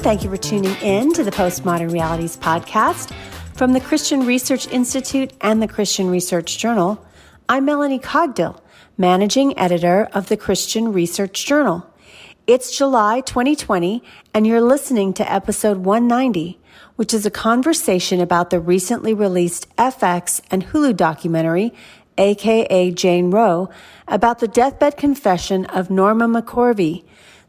Thank you for tuning in to the Postmodern Realities podcast from the Christian Research Institute and the Christian Research Journal. I'm Melanie Cogdill, managing editor of the Christian Research Journal. It's July 2020, and you're listening to episode 190, which is a conversation about the recently released FX and Hulu documentary, aka Jane Roe, about the deathbed confession of Norma McCorvey,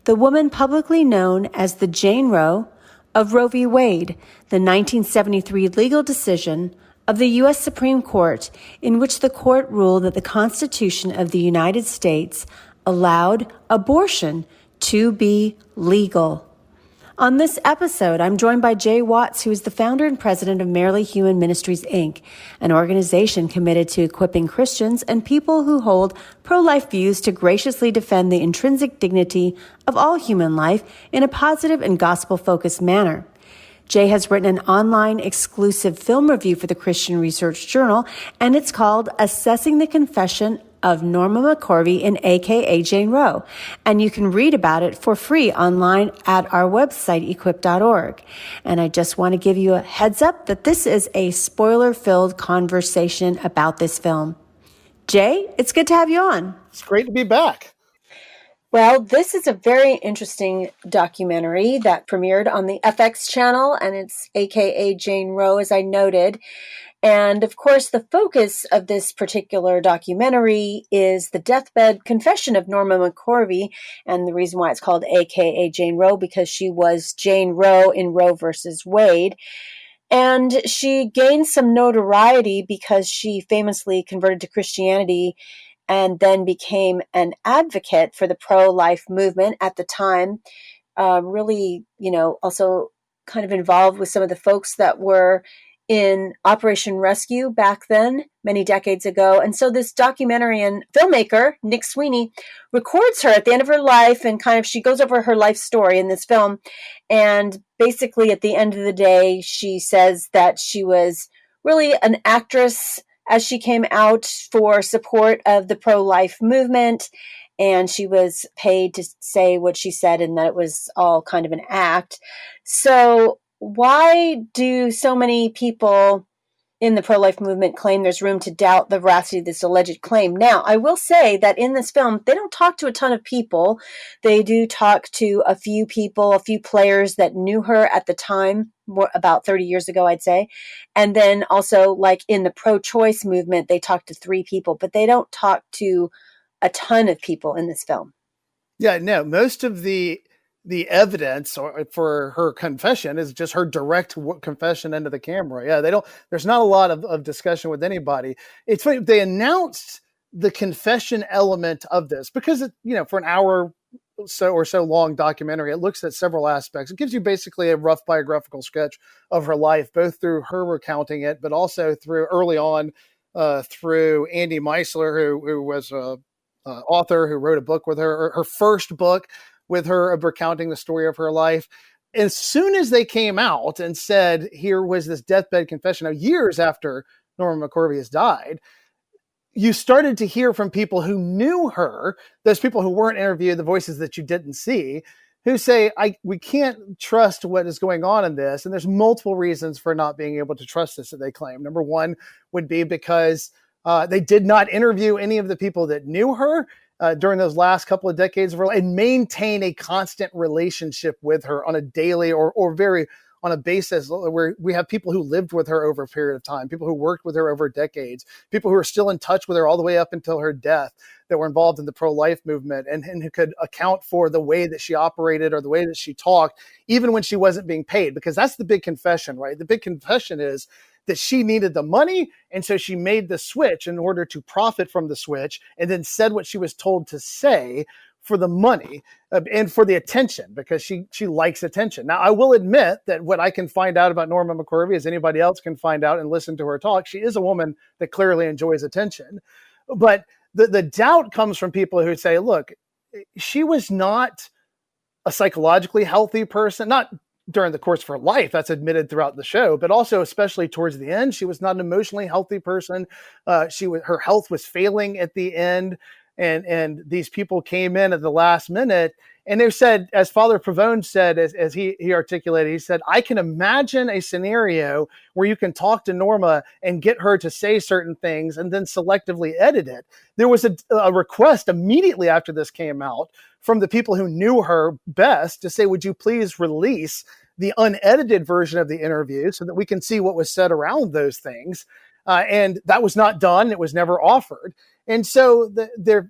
the woman publicly known as the Jane Roe of Roe v. Wade, the 1973 legal decision of the U.S. Supreme Court in which the court ruled that the Constitution of the United States allowed abortion to be legal. On this episode, I'm joined by Jay Watts, who is the founder and president of Merely Human Ministries, Inc., an organization committed to equipping Christians and people who hold pro-life views to graciously defend the intrinsic dignity of all human life in a positive and gospel-focused manner. Jay has written an online exclusive film review for the Christian Research Journal, and it's called Assessing the Confession of Norma McCorvey and aka Jane Roe. And you can read about it for free online at our website, equip.org. And I just want to give you a heads up that this is a spoiler-filled conversation about this film. Jay, it's good to have you on. It's great to be back. Well, this is a very interesting documentary that premiered on the FX channel, and it's aka Jane Roe, as I noted. And of course, the focus of this particular documentary is the deathbed confession of Norma McCorvey. And the reason why it's called aka Jane Roe, because she was Jane Roe in Roe versus Wade. And she gained some notoriety because she famously converted to Christianity and then became an advocate for the pro-life movement at the time. Really, also kind of involved with some of the folks that were in Operation Rescue back then, many decades ago. And so this documentary and filmmaker, Nick Sweeney, records her at the end of her life, and she goes over her life story in this film. And basically at the end of the day, she says that she was really an actress as she came out for support of the pro-life movement. And she was paid to say what she said, and that it was all kind of an act. So why do so many people in the pro-life movement claim there's room to doubt the veracity of this alleged claim? Now, I will say that in this film, they don't talk to a ton of people. They do talk to a few people, a few players that knew her at the time, about 30 years ago, I'd say. And then also, like in the pro-choice movement, they talk to 3 people, but they don't talk to a ton of people in this film. Yeah, no, most of the evidence for her confession is just her direct confession into the camera. Yeah, there's not a lot of discussion with anybody. It's funny, they announced the confession element of this because for an hour or so long documentary, it looks at several aspects. It gives you basically a rough biographical sketch of her life, both through her recounting it, but also through early on, through Andy Meisler, who was a author who wrote a book with her first book with her of recounting the story of her life. As soon as they came out and said, here was this deathbed confession, now years after Norma McCorvey has died, you started to hear from people who knew her, those people who weren't interviewed, the voices that you didn't see, who say, we can't trust what is going on in this. And there's multiple reasons for not being able to trust this that they claim. Number one would be because they did not interview any of the people that knew her during those last couple of decades of her life and maintain a constant relationship with her on a daily or very on a basis where we have people who lived with her over a period of time, people who worked with her over decades, people who are still in touch with her all the way up until her death that were involved in the pro-life movement and who could account for the way that she operated or the way that she talked, even when she wasn't being paid, because that's the big confession, right? The big confession is that she needed the money, and so she made the switch in order to profit from the switch and then said what she was told to say for the money and for the attention, because she likes attention. Now, I will admit that what I can find out about Norma McCorvey, as anybody else can find out and listen to her talk, she is a woman that clearly enjoys attention. But the doubt comes from people who say, look, she was not a psychologically healthy person, not during the course of her life, that's admitted throughout the show, but also especially towards the end, she was not an emotionally healthy person. Her health was failing at the end. and these people came in at the last minute. And they said, as Father Pavone said, as he articulated, he said, I can imagine a scenario where you can talk to Norma and get her to say certain things and then selectively edit it. There was a request immediately after this came out from the people who knew her best to say, would you please release the unedited version of the interview so that we can see what was said around those things. And that was not done. It was never offered. And so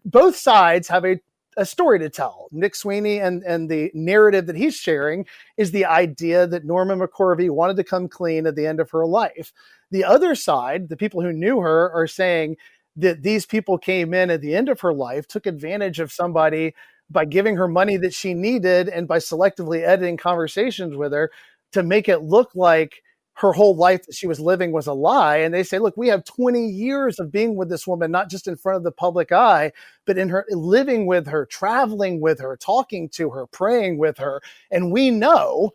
both sides have a story to tell. Nick Sweeney and the narrative that he's sharing is the idea that Norma McCorvey wanted to come clean at the end of her life. The other side, the people who knew her, are saying that these people came in at the end of her life, took advantage of somebody by giving her money that she needed and by selectively editing conversations with her to make it look like her whole life that she was living was a lie. And they say, look, we have 20 years of being with this woman, not just in front of the public eye, but in her living with her, traveling with her, talking to her, praying with her. And we know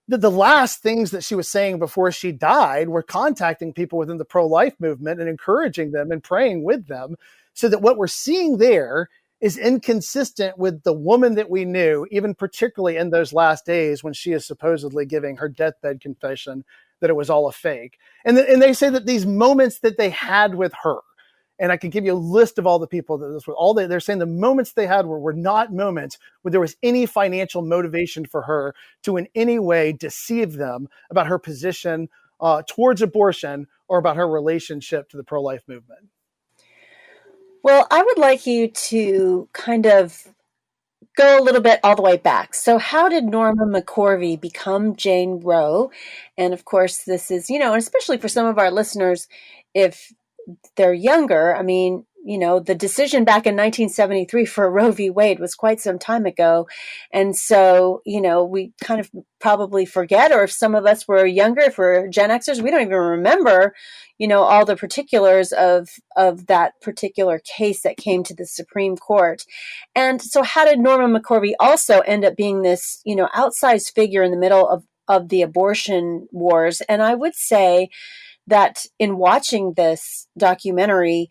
that the last things that she was saying before she died were contacting people within the pro-life movement and encouraging them and praying with them, so that what we're seeing there is inconsistent with the woman that we knew, even particularly in those last days when she is supposedly giving her deathbed confession that it was all a fake. And they say that these moments that they had with her, and I can give you a list of all the people that this was, they're saying the moments they had were not moments where there was any financial motivation for her to in any way deceive them about her position towards abortion or about her relationship to the pro-life movement. Well, I would like you to kind of go a little bit all the way back. So how did Norma McCorvey become Jane Roe? And of course, this is, and especially for some of our listeners, if they're younger, I mean, the decision back in 1973 for Roe v. Wade was quite some time ago. And so, we kind of probably forget, or if some of us were younger, if we're Gen Xers, we don't even remember, all the particulars of that particular case that came to the Supreme Court. And so how did Norma McCorvey also end up being this, outsized figure in the middle of the abortion wars? And I would say that in watching this documentary,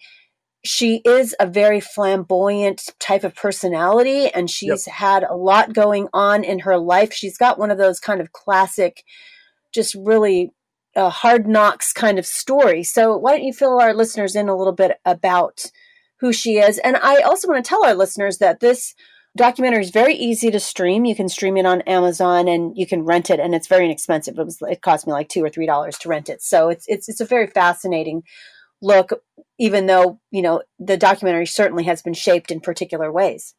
she is a very flamboyant type of personality, and she's had a lot going on in her life. She's got one of those kind of classic, just really hard knocks kind of story. So why don't you fill our listeners in a little bit about who she is? And I also want to tell our listeners that this documentary is very easy to stream. You can stream it on Amazon and you can rent it, and it's very inexpensive. It cost me like $2 or $3 to rent it. So it's a very fascinating look, even though, the documentary certainly has been shaped in particular ways.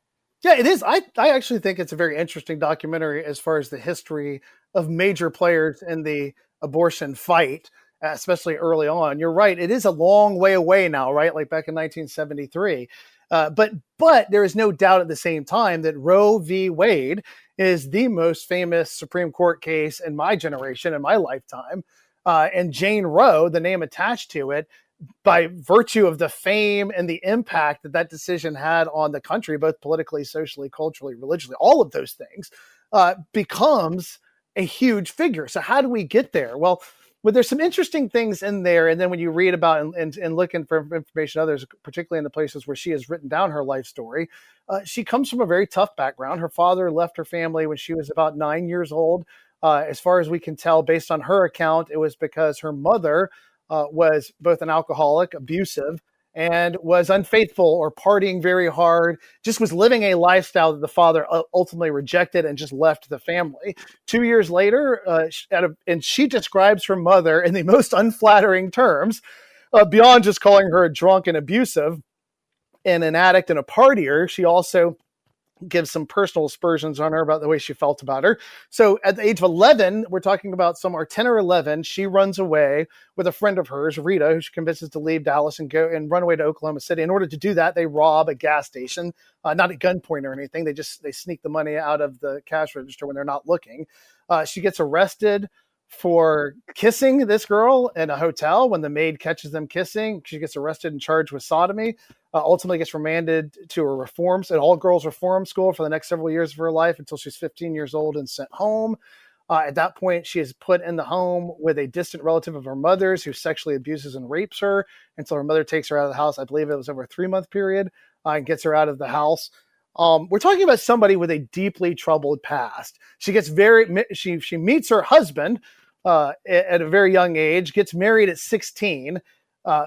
Yeah, it is. I actually think it's a very interesting documentary as far as the history of major players in the abortion fight, especially early on. You're right. It is a long way away now, right? Like back in 1973. But there is no doubt at the same time that Roe v. Wade is the most famous Supreme Court case in my generation, in my lifetime. And Jane Roe, the name attached to it, by virtue of the fame and the impact that decision had on the country, both politically, socially, culturally, religiously, all of those things, becomes a huge figure. So how do we get there? Well, there's some interesting things in there. And then when you read about and looking for information, others, particularly in the places where she has written down her life story, she comes from a very tough background. Her father left her family when she was about 9 years old. As far as we can tell, based on her account, it was because her mother was both an alcoholic, abusive, and was unfaithful or partying very hard, just was living a lifestyle that the father ultimately rejected and just left the family. 2 years later, and she describes her mother in the most unflattering terms, beyond just calling her a drunk and abusive and an addict and a partier. She also gives some personal aspersions on her about the way she felt about her. So at the age of 11, we're talking about somewhere 10 or 11, she runs away with a friend of hers, Rita, who she convinces to leave Dallas and go and run away to Oklahoma City. In order to do that, they rob a gas station, not at gunpoint or anything. They sneak the money out of the cash register when they're not looking. She gets arrested for kissing this girl in a hotel. When the maid catches them kissing, she gets arrested and charged with sodomy. Ultimately gets remanded to an all-girls reform school for the next several years of her life until she's 15 years old and sent home. At that point, she is put in the home with a distant relative of her mother's who sexually abuses and rapes her until her mother takes her out of the house. I believe it was over a 3-month period. and gets her out of the house. We're talking about somebody with a deeply troubled past. She meets her husband at a very young age, gets married at 16,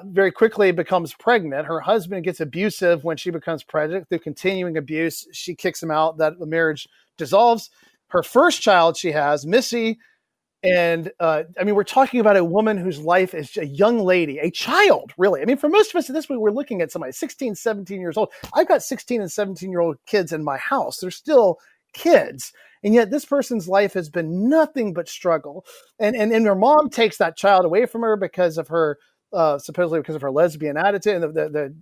very quickly becomes pregnant. Her husband gets abusive when she becomes pregnant. Through continuing abuse, she kicks him out. That the marriage dissolves. Her first child she has, Missy, and we're talking about a woman whose life is a young lady, a child, really. I mean, for most of us at this point, we're looking at somebody 16, 17 years old. I've got 16 and 17-year-old kids in my house. They're still kids. And yet this person's life has been nothing but struggle. And her mom takes that child away from her because of her, supposedly because of her lesbian attitude and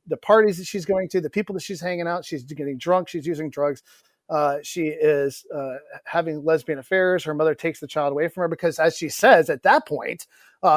the parties that she's going to, the people that she's hanging out. She's getting drunk. She's using drugs. She is having lesbian affairs. Her mother takes the child away from her because, as she says, at that point,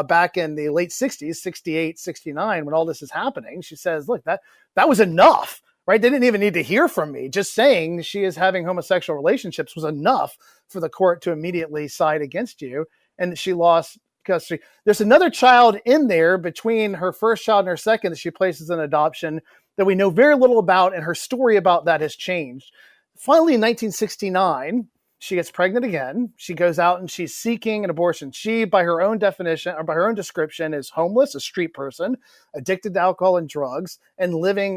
back in the late 60s, 68, 69, when all this is happening, she says, look, that was enough, right? They didn't even need to hear from me. Just saying she is having homosexual relationships was enough for the court to immediately side against you. And she lost custody. There's another child in there between her first child and her second that she places in adoption that we know very little about, and her story about that has changed. Finally, in 1969, she gets pregnant again. She goes out and she's seeking an abortion. She, by her own definition, or by her own description, is homeless, a street person, addicted to alcohol and drugs, and living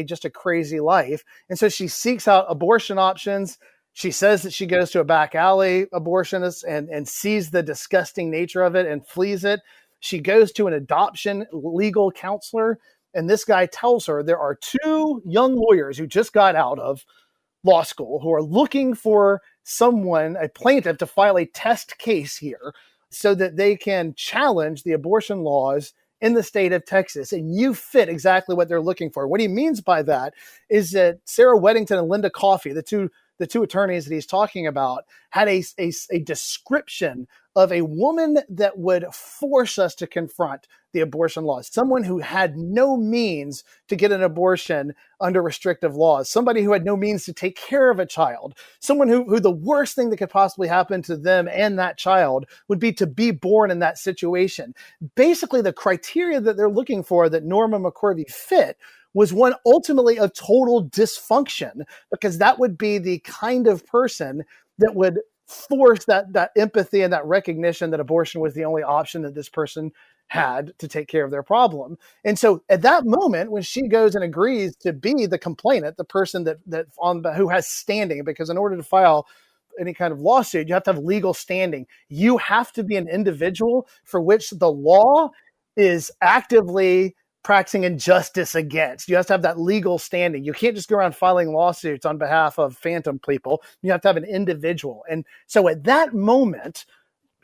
just a crazy life. And so she seeks out abortion options. She says that she goes to a back alley abortionist and sees the disgusting nature of it and flees it. She goes to an adoption legal counselor, and this guy tells her there are two young lawyers who just got out of law school who are looking for someone, a plaintiff, to file a test case here so that they can challenge the abortion laws in the state of Texas. And you fit exactly what they're looking for. What he means by that is that Sarah Weddington and Linda Coffey, the two attorneys that he's talking about, had a description of a woman that would force us to confront the abortion laws, someone who had no means to get an abortion under restrictive laws, somebody who had no means to take care of a child, someone who the worst thing that could possibly happen to them and that child would be to be born in that situation. Basically, the criteria that they're looking for that Norma McCorvey fit was one ultimately of total dysfunction, because that would be the kind of person that would force that empathy and that recognition that abortion was the only option that this person had to take care of their problem. And so at that moment, when she goes and agrees to be the complainant, the person who has standing, because in order to file any kind of lawsuit, you have to have legal standing. You have to be an individual for which the law is actively practicing injustice against. You have to have that legal standing. You can't just go around filing lawsuits on behalf of phantom people. You have to have an individual. And so at that moment,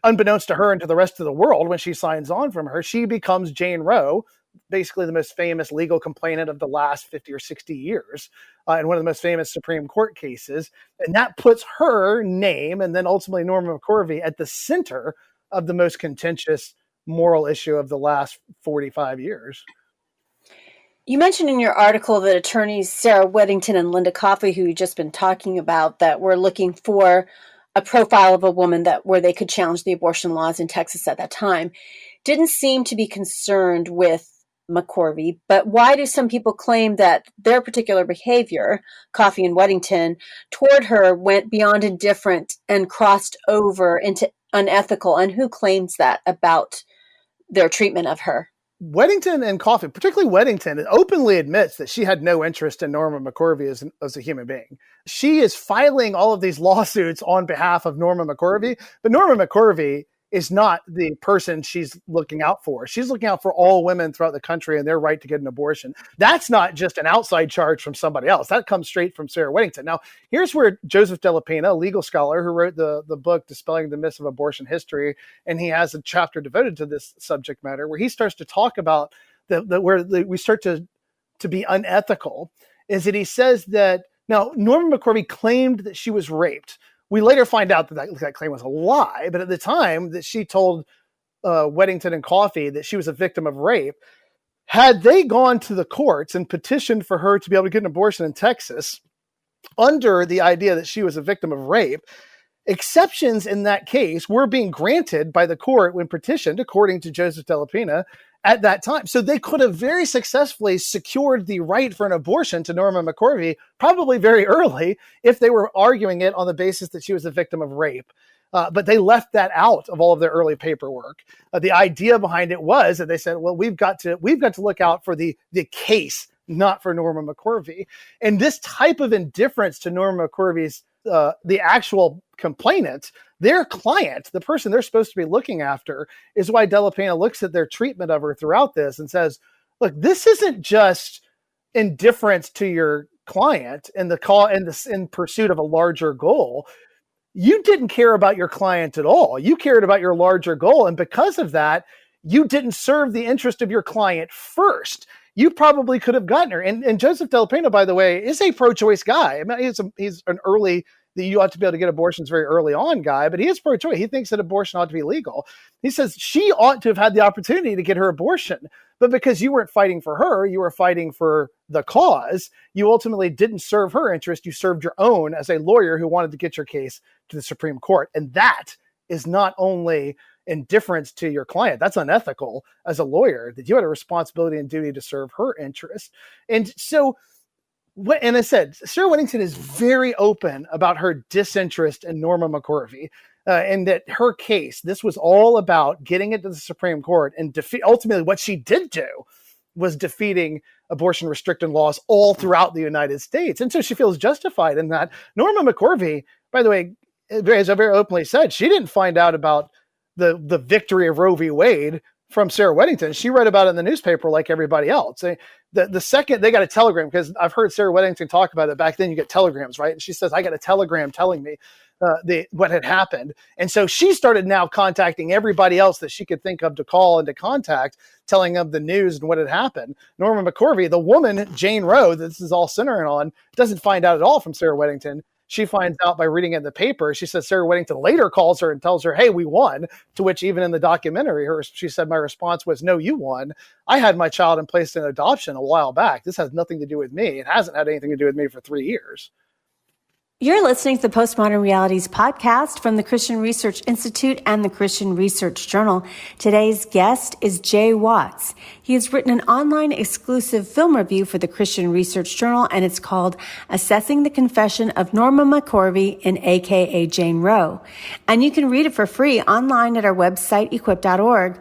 unbeknownst to her and to the rest of the world, when she signs on from her, she becomes Jane Roe, basically the most famous legal complainant of the last 50 or 60 years, and one of the most famous Supreme Court cases. And that puts her name, and then ultimately Norma McCorvey, at the center of the most contentious moral issue of the last 45 years. You mentioned in your article that attorneys Sarah Weddington and Linda Coffey, who you've just been talking about, that were looking for a profile of a woman where they could challenge the abortion laws in Texas at that time, didn't seem to be concerned with McCorvey. But why do some people claim that their particular behavior, Coffey and Weddington, toward her went beyond indifferent and crossed over into unethical? And who claims that about their treatment of her? Weddington and Coffey, particularly Weddington, openly admits that she had no interest in Norma McCorvey as a human being. She is filing all of these lawsuits on behalf of Norma McCorvey, but Norma McCorvey is not the person she's looking out for. She's looking out for all women throughout the country and their right to get an abortion. That's not just an outside charge from somebody else. That comes straight from Sarah Weddington. Now, here's where Joseph De La Pena, a legal scholar who wrote the book Dispelling the Myths of Abortion History, and he has a chapter devoted to this subject matter, where he starts to talk about we start to be unethical, is that he says that, now, Norma McCorvey claimed that she was raped. We later find out that claim was a lie, but at the time that she told Weddington and Coffey that she was a victim of rape, had they gone to the courts and petitioned for her to be able to get an abortion in Texas under the idea that she was a victim of rape, exceptions in that case were being granted by the court when petitioned, according to Joseph De La Pena, at that time. So they could have very successfully secured the right for an abortion to Norma McCorvey, probably very early, if they were arguing it on the basis that she was a victim of rape. But they left that out of all of their early paperwork. The idea behind it was that they said, well, we've got to look out for the case, not for Norma McCorvey. And this type of indifference to Norma McCorvey's, the actual complainant, their client, the person they're supposed to be looking after, is why Della Pena looks at their treatment of her throughout this and says, look, this isn't just indifference to your client in the call in pursuit of a larger goal. You didn't care about your client at all. You cared about your larger goal. And because of that, you didn't serve the interest of your client first. You probably could have gotten her. And Joseph Della Pena, by the way, is a pro-choice guy. I mean, he's an early, that you ought to be able to get abortions very early on guy, but he is pro-choice. He thinks that abortion ought to be legal. He says she ought to have had the opportunity to get her abortion, but because you weren't fighting for her, you were fighting for the cause. You ultimately didn't serve her interest. You served your own as a lawyer who wanted to get your case to the Supreme Court. And that is not only indifference to your client, that's unethical as a lawyer, that you had a responsibility and duty to serve her interest. And so, and I said, Sarah Weddington is very open about her disinterest in Norma McCorvey, and that her case, this was all about getting it to the Supreme Court, and ultimately what she did do was defeating abortion restricting laws all throughout the United States. And so she feels justified in that. Norma McCorvey, by the way, as I very openly said, she didn't find out about the victory of Roe v. Wade from Sarah Weddington. She read about it in the newspaper like everybody else. The second they got a telegram, because I've heard Sarah Weddington talk about it, back then you get telegrams, right? And she says, I got a telegram telling me what had happened. And so she started now contacting everybody else that she could think of to call and to contact, telling them the news and what had happened. Norma McCorvey, the woman, Jane Roe, that this is all centering on, doesn't find out at all from Sarah Weddington. She finds out by reading it in the paper. She says Sarah Weddington later calls her and tells her, hey, we won. To which even in the documentary, she said, my response was, no, you won. I had my child and placed in adoption a while back. This has nothing to do with me. It hasn't had anything to do with me for 3 years. You're listening to the Postmodern Realities podcast from the Christian Research Institute and the Christian Research Journal. Today's guest is Jay Watts. He has written an online exclusive film review for the Christian Research Journal, and it's called Assessing the Confession of Norma McCorvey in AKA Jane Roe. And you can read it for free online at our website, equip.org.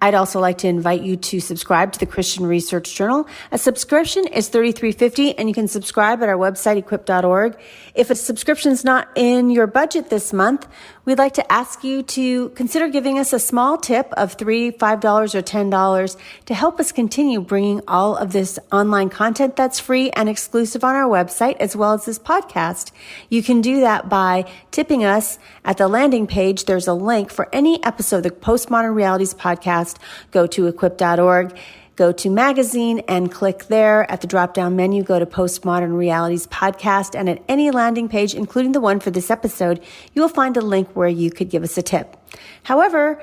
I'd also like to invite you to subscribe to the Christian Research Journal. A subscription is $33.50, and you can subscribe at our website, equip.org. If a subscription is not in your budget this month, we'd like to ask you to consider giving us a small tip of $3, $5, or $10 to help us continue bringing all of this online content that's free and exclusive on our website, as well as this podcast. You can do that by tipping us at the landing page. There's a link for any episode of the Postmodern Realities podcast. Go to equip.org, go to magazine, and click there. At the drop-down menu, go to Postmodern Realities podcast, and at any landing page, including the one for this episode, you will find a link where you could give us a tip. However,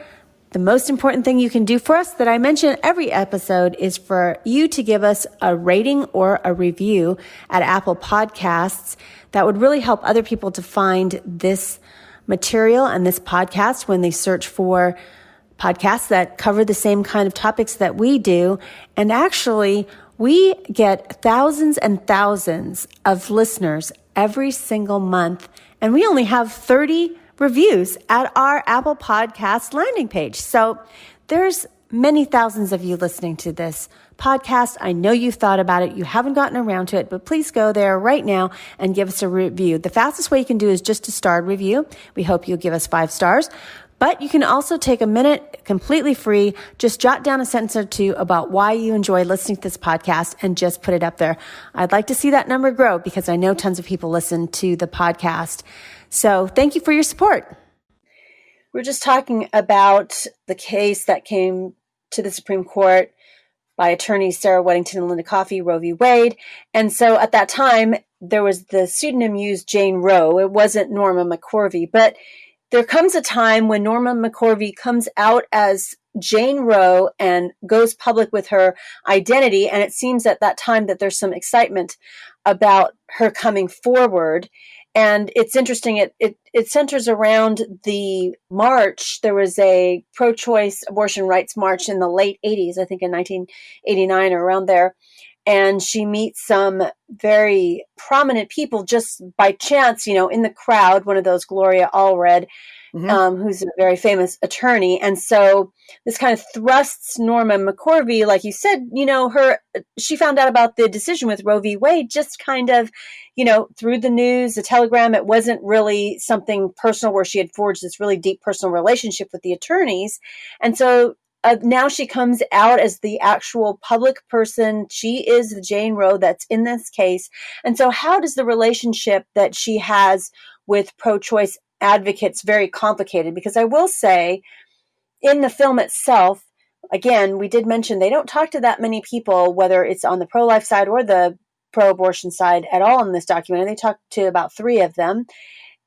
the most important thing you can do for us that I mention every episode is for you to give us a rating or a review at Apple Podcasts. That would really help other people to find this material and this podcast when they search for podcasts that cover the same kind of topics that we do. And actually, we get thousands and thousands of listeners every single month, and we only have 30 reviews at our Apple Podcast landing page. So there's many thousands of you listening to this podcast. I know you thought about it. You haven't gotten around to it, but please go there right now and give us a review. The fastest way you can do is just a star review. We hope you'll give us 5 stars. But you can also take a minute, completely free, just jot down a sentence or two about why you enjoy listening to this podcast and just put it up there. I'd like to see that number grow because I know tons of people listen to the podcast. So thank you for your support. We're just talking about the case that came to the Supreme Court by attorneys Sarah Weddington and Linda Coffey, Roe v. Wade. And so at that time, there was the pseudonym used Jane Roe. It wasn't Norma McCorvey, but there comes a time when Norma McCorvey comes out as Jane Roe and goes public with her identity. And it seems at that time that there's some excitement about her coming forward. And it's interesting. It centers around the march. There was a pro-choice abortion rights march in the late 80s, I think in 1989 or around there. And she meets some very prominent people just by chance, in the crowd. One of those, Gloria Allred, who's a very famous attorney. And so this kind of thrusts Norma McCorvey, like you said, she found out about the decision with Roe v. Wade just kind of, through the news, the telegram. It wasn't really something personal where she had forged this really deep personal relationship with the attorneys. And so now she comes out as the actual public person. She is the Jane Roe that's in this case. And so how does the relationship that she has with pro-choice advocates very complicated? Because I will say, in the film itself, again, we did mention they don't talk to that many people, whether it's on the pro-life side or the pro-abortion side at all in this documentary. They talk to about 3 of them.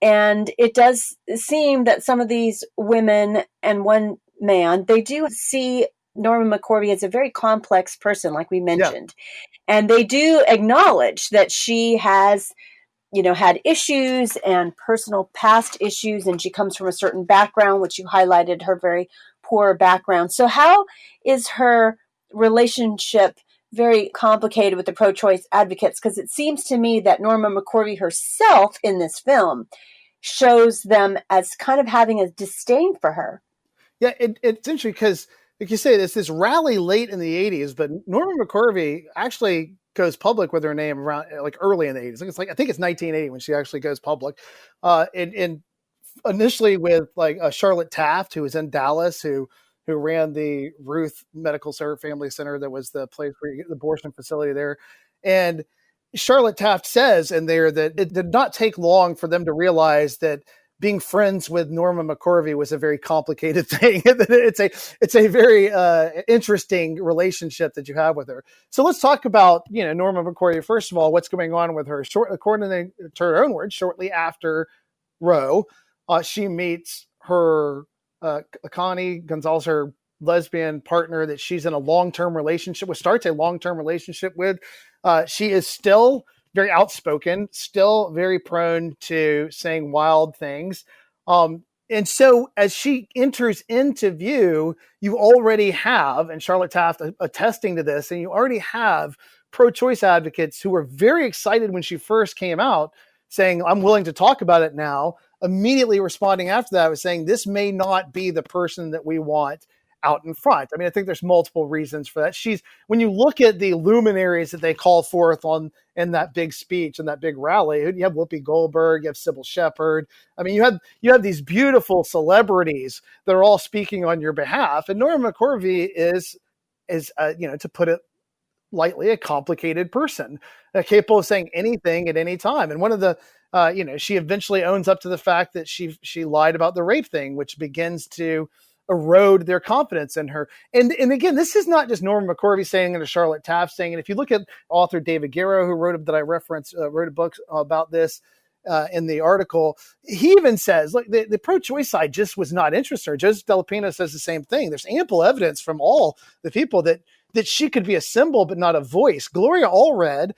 And it does seem that some of these women and one man, they do see Norma McCorvey as a very complex person, like we mentioned. Yeah. And they do acknowledge that she has had issues and personal past issues, and she comes from a certain background, which you highlighted, her very poor background. So how is her relationship very complicated with the pro-choice advocates? Because it seems to me that Norma McCorvey herself in this film shows them as kind of having a disdain for her. Yeah, it's interesting because, like you say, this rally late in the 80s, but Norma McCorvey actually goes public with her name around like early in the 80s. I think it's 1980 when she actually goes public. And initially with like Charlotte Taft, who was in Dallas, who ran the Ruth Medical Family Center, that was the place where you get the abortion facility there. And Charlotte Taft says in there that it did not take long for them to realize that being friends with Norma McCorvey was a very complicated thing. It's a very interesting relationship that you have with her. So let's talk about Norma McCorvey. First of all, what's going on with her? According to her own words, shortly after Roe, she meets her Connie Gonzalez, her lesbian partner that she's in a long-term relationship with. Starts a long-term relationship with. She is still very outspoken, still very prone to saying wild things. And so as she enters into view, you already have, and Charlotte Taft attesting to this, and you already have pro-choice advocates who were very excited when she first came out, saying, I'm willing to talk about it now. Immediately responding after that was saying, this may not be the person that we want out in front. I mean, I think there's multiple reasons for that. When you look at the luminaries that they call forth in that big speech and that big rally, you have Whoopi Goldberg, you have Sybil Shepherd. I mean, you have these beautiful celebrities that are all speaking on your behalf. And Norma McCorvey is to put it lightly, a complicated person, capable of saying anything at any time. And one of the she eventually owns up to the fact that she lied about the rape thing, which begins to erode their confidence in her. And again, this is not just Norma McCorvey saying it or Charlotte Taft saying it. If you look at author David Garrow, who wrote a book about this in the article, he even says, like, the pro-choice side just was not interested in her. Joseph Delapino says the same thing. There's ample evidence from all the people that she could be a symbol but not a voice. Gloria Allred,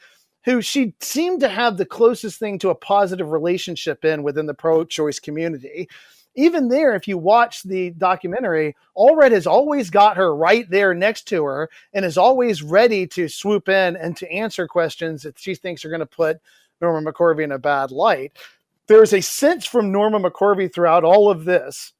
who she seemed to have the closest thing to a positive relationship within the pro-choice community. Even there, if you watch the documentary, Allred has always got her right there next to her and is always ready to swoop in and to answer questions that she thinks are going to put Norma McCorvey in a bad light. There's a sense from Norma McCorvey throughout all of this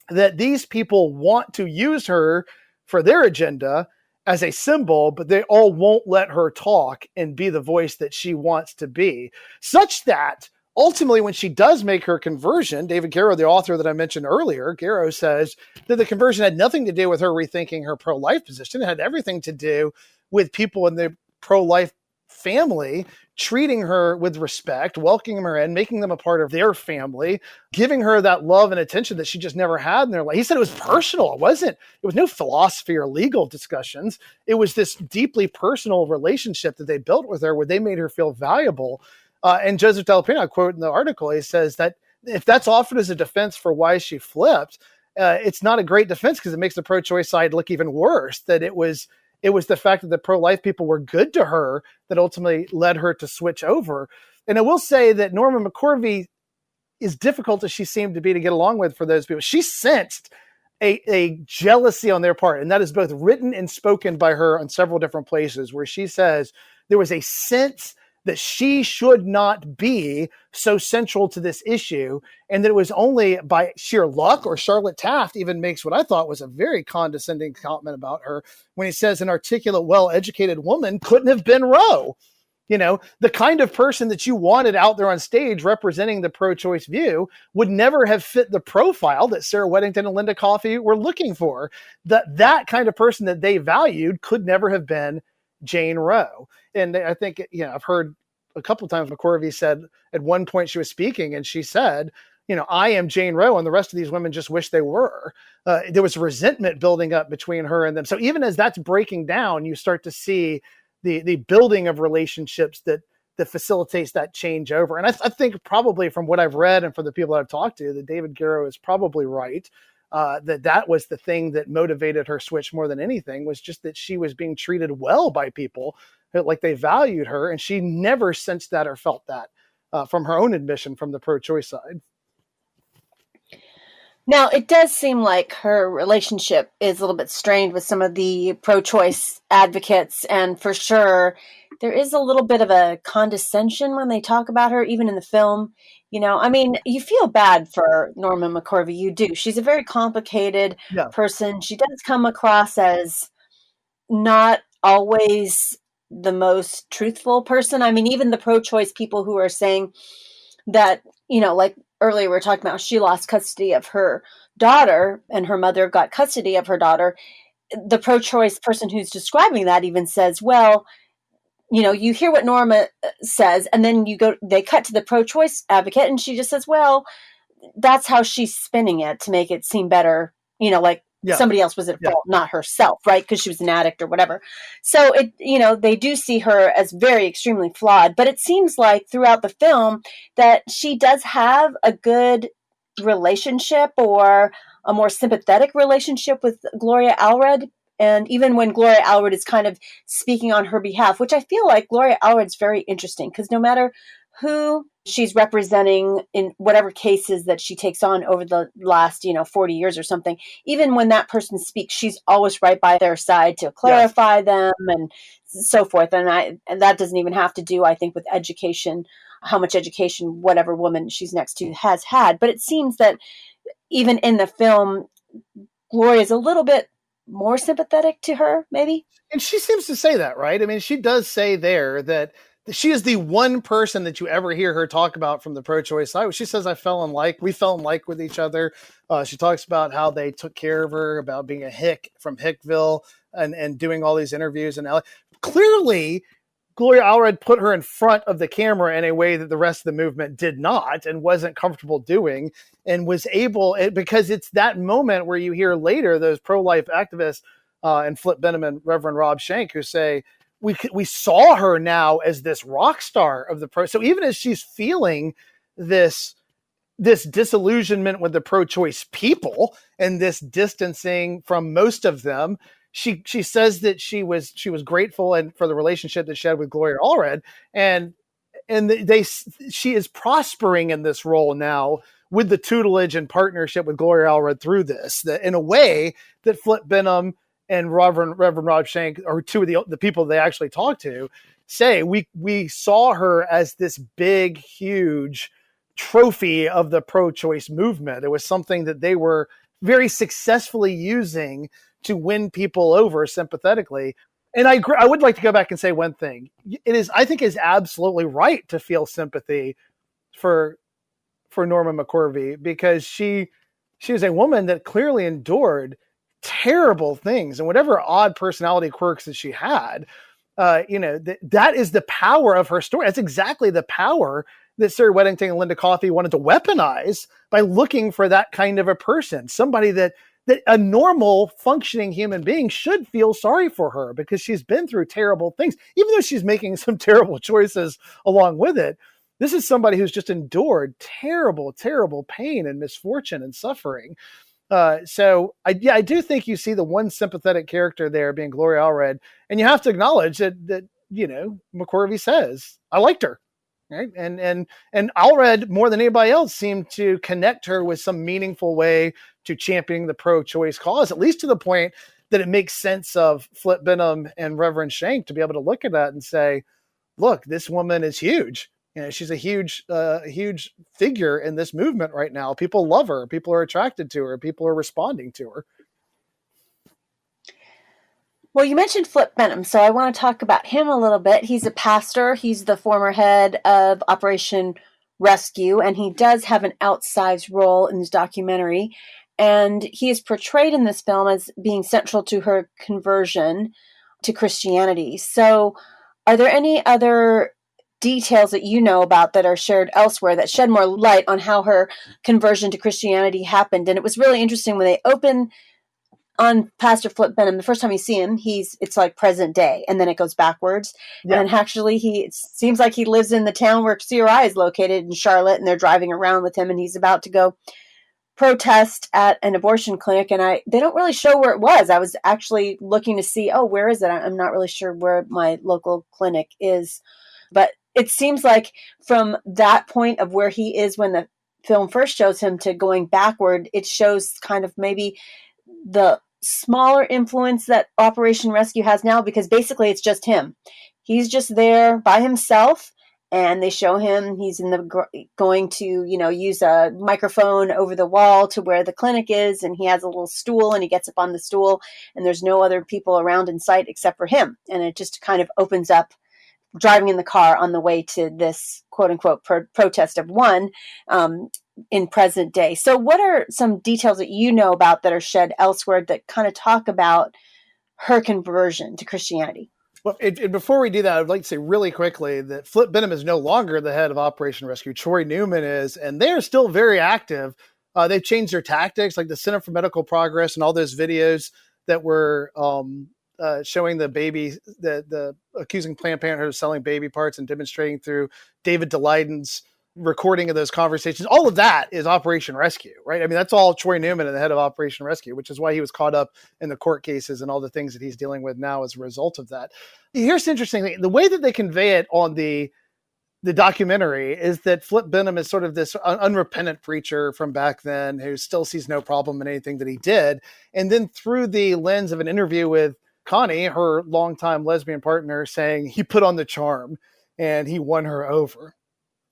that these people want to use her for their agenda as a symbol, but they all won't let her talk and be the voice that she wants to be, such that ultimately, when she does make her conversion, David Garrow, the author that I mentioned earlier, Garrow says that the conversion had nothing to do with her rethinking her pro-life position. It had everything to do with people in the pro-life family treating her with respect, welcoming her in, making them a part of their family, giving her that love and attention that she just never had in their life. He said it was personal. It was no philosophy or legal discussions. It was this deeply personal relationship that they built with her where they made her feel valuable. And Joseph Delapino, I quote in the article, he says that if that's offered as a defense for why she flipped, it's not a great defense because it makes the pro-choice side look even worse, that it was It was the fact that the pro-life people were good to her that ultimately led her to switch over. And I will say that Norma McCorvey, as difficult as she seemed to be to get along with for those people, she sensed a jealousy on their part. And that is both written and spoken by her on several different places, where she says there was a sense that she should not be so central to this issue, and that it was only by sheer luck, or Charlotte Taft even makes what I thought was a very condescending comment about her when he says an articulate, well-educated woman couldn't have been Roe. You know, the kind of person that you wanted out there on stage representing the pro-choice view would never have fit the profile that Sarah Weddington and Linda Coffey were looking for. That kind of person that they valued could never have been Jane Roe. And I think, you know, I've heard a couple of times McCorvey said at one point she was speaking and she said, you know, I am Jane Roe and the rest of these women just wish they were. There was resentment building up between her and them. So even as that's breaking down, you start to see the building of relationships that facilitates that changeover. And I think probably from what I've read and from the people that I've talked to, that David Garrow is probably right. That was the thing that motivated her switch more than anything, was just that she was being treated well by people, like they valued her. And she never sensed that or felt that from her own admission from the pro-choice side. Now, it does seem like her relationship is a little bit strained with some of the pro-choice advocates. And for sure, there is a little bit of a condescension when they talk about her, even in the film. You know, I mean, you feel bad for Norma McCorvey. You do. She's a very complicated person. She does come across as not always the most truthful person. I mean, even the pro-choice people who are saying that, you know, like earlier we were talking about, she lost custody of her daughter and her mother got custody of her daughter. The pro-choice person who's describing that even says, well, you know, you hear what Norma says, and then they cut to the pro-choice advocate, and she just says, well, that's how she's spinning it to make it seem better, you know, like somebody else was at fault, not herself, right? Because she was an addict or whatever. So it, you know, they do see her as very extremely flawed, but it seems like throughout the film that she does have a good relationship, or a more sympathetic relationship, with Gloria Allred. And even when Gloria Allred is kind of speaking on her behalf, which I feel like Gloria Allred's very interesting, because no matter who she's representing in whatever cases that she takes on over the last, 40 years or something, even when that person speaks, she's always right by their side to clarify them and so forth. And that doesn't even have to do, I think, with education, how much education whatever woman she's next to has had. But it seems that even in the film, Gloria's a little bit more sympathetic to her, maybe. And she seems to say that, right? I mean, she does say there that she is the one person that you ever hear her talk about from the pro-choice side. She says, we fell in like with each other. She talks about how they took care of her, about being a hick from Hickville and doing all these interviews. And clearly, Gloria Allred put her in front of the camera in a way that the rest of the movement did not and wasn't comfortable doing, and was able, because it's that moment where you hear later those pro-life activists and Flip Benham and Reverend Rob Schenck who say, we saw her now as this rock star of the pro. So even as she's feeling this disillusionment with the pro-choice people and this distancing from most of them, she says that she was grateful and for the relationship that she had with Gloria Allred, and she is prospering in this role now with the tutelage and partnership with Gloria Allred through this, that in a way that Flip Benham and Reverend Rob Schenck, or two of the people they actually talked to, say we saw her as this big, huge trophy of the pro-choice movement. It was something that they were very successfully using to win people over sympathetically. And I would like to go back and say one thing. I think is absolutely right to feel sympathy for Norma McCorvey, because she was a woman that clearly endured terrible things, and whatever odd personality quirks that she had, that is the power of her story. That's exactly the power that Sarah Weddington and Linda Coffey wanted to weaponize by looking for that kind of a person, somebody that a normal functioning human being should feel sorry for her, because she's been through terrible things, even though she's making some terrible choices along with it. This is somebody who's just endured terrible, terrible pain and misfortune and suffering. I do think you see the one sympathetic character there being Gloria Allred, and you have to acknowledge that McCorvey says, I liked her. Right. And Allred, more than anybody else, seemed to connect her with some meaningful way to championing the pro-choice cause, at least to the point that it makes sense of Flip Benham and Reverend Schenck to be able to look at that and say, look, this woman is huge. She's a huge figure in this movement right now. People love her. People are attracted to her. People are responding to her. Well, you mentioned Flip Benham, so I want to talk about him a little bit. He's a pastor. He's the former head of Operation Rescue, and he does have an outsized role in this documentary. And he is portrayed in this film as being central to her conversion to Christianity. So are there any other details that you know about that are shared elsewhere that shed more light on how her conversion to Christianity happened? And it was really interesting when they open on Pastor Flip Benham, the first time you see him, it's like present day, and then it goes backwards. Yeah. And actually, it seems like he lives in the town where CRI is located in Charlotte, and they're driving around with him, and he's about to go protest at an abortion clinic, and they don't really show where it was. I was actually looking to see, where is it? I'm not really sure where my local clinic is, but it seems like from that point of where he is when the film first shows him to going backward, it shows kind of maybe the smaller influence that Operation Rescue has now, because basically it's just him. He's just there by himself, and they show him he's going to use a microphone over the wall to where the clinic is, and he has a little stool, and he gets up on the stool, and there's no other people around in sight except for him, and it just kind of opens up driving in the car on the way to this quote unquote protest of one in present day. So what are some details that you know about that are shed elsewhere that kind of talk about her conversion to Christianity? Well, before we do that, I'd like to say really quickly that Flip Benham is no longer the head of Operation Rescue. Troy Newman is, and they are still very active. They've changed their tactics, like the Center for Medical Progress and all those videos that were showing the baby, the accusing Planned Parenthood of selling baby parts and demonstrating through David Delyden's recording of those conversations. All of that is Operation Rescue, right? I mean, that's all Troy Newman and the head of Operation Rescue, which is why he was caught up in the court cases and all the things that he's dealing with now as a result of that. Here's the interesting thing. The way that they convey it on the documentary is that Flip Benham is sort of this unrepentant preacher from back then who still sees no problem in anything that he did. And then through the lens of an interview with Connie, her longtime lesbian partner, saying he put on the charm and he won her over.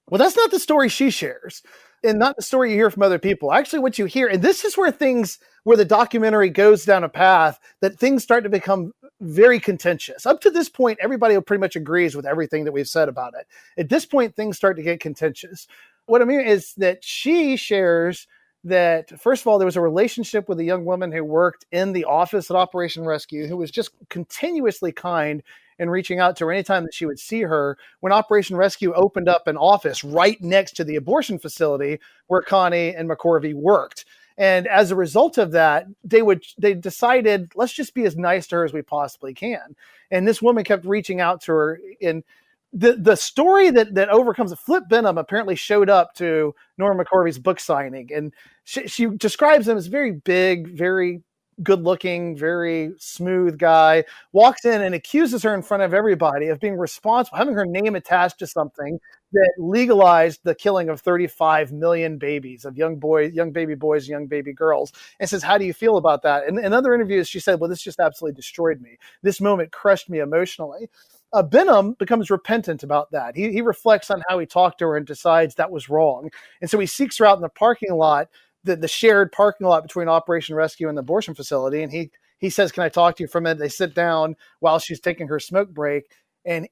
Well, that's not the story she shares, and not the story you hear from other people. Actually, what you hear, and this is where the documentary goes down a path that things start to become very contentious. Up to this point, everybody pretty much agrees with everything that we've said about it. At this point, things start to get contentious. What I mean is that she shares that, first of all, there was a relationship with a young woman who worked in the office at Operation Rescue who was just continuously kind and reaching out to her anytime that she would see her, when Operation Rescue opened up an office right next to the abortion facility where Connie and McCorvey worked. And as a result of that, they decided, let's just be as nice to her as we possibly can. And this woman kept reaching out to her. And the story that overcomes it, Flip Benham apparently showed up to Norma McCorvey's book signing. And she describes him as very big, very good looking, very smooth guy, walks in and accuses her in front of everybody of being responsible, having her name attached to something that legalized the killing of 35 million babies, of young baby boys, young baby girls, and says, how do you feel about that? And in other interviews, she said, well, this just absolutely destroyed me. This moment crushed me emotionally. Benham becomes repentant about that. He reflects on how he talked to her and decides that was wrong. And so he seeks her out in the parking lot, the shared parking lot between Operation Rescue and the abortion facility. And he says, can I talk to you for a minute? They sit down while she's taking her smoke break. And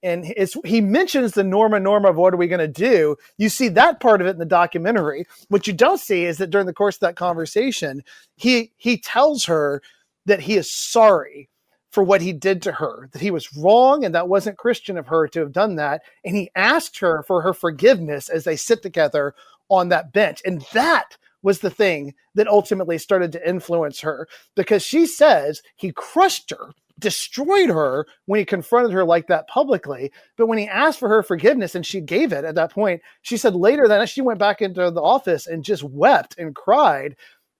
he mentions the Norma of what are we going to do? You see that part of it in the documentary. What you don't see is that during the course of that conversation, he tells her that he is sorry for what he did to her, that he was wrong and that wasn't Christian of her to have done that. And he asked her for her forgiveness as they sit together on that bench. And that was the thing that ultimately started to influence her, because she says he crushed her, destroyed her when he confronted her like that publicly. But when he asked for her forgiveness and she gave it at that point, she said later that she went back into the office and just wept and cried.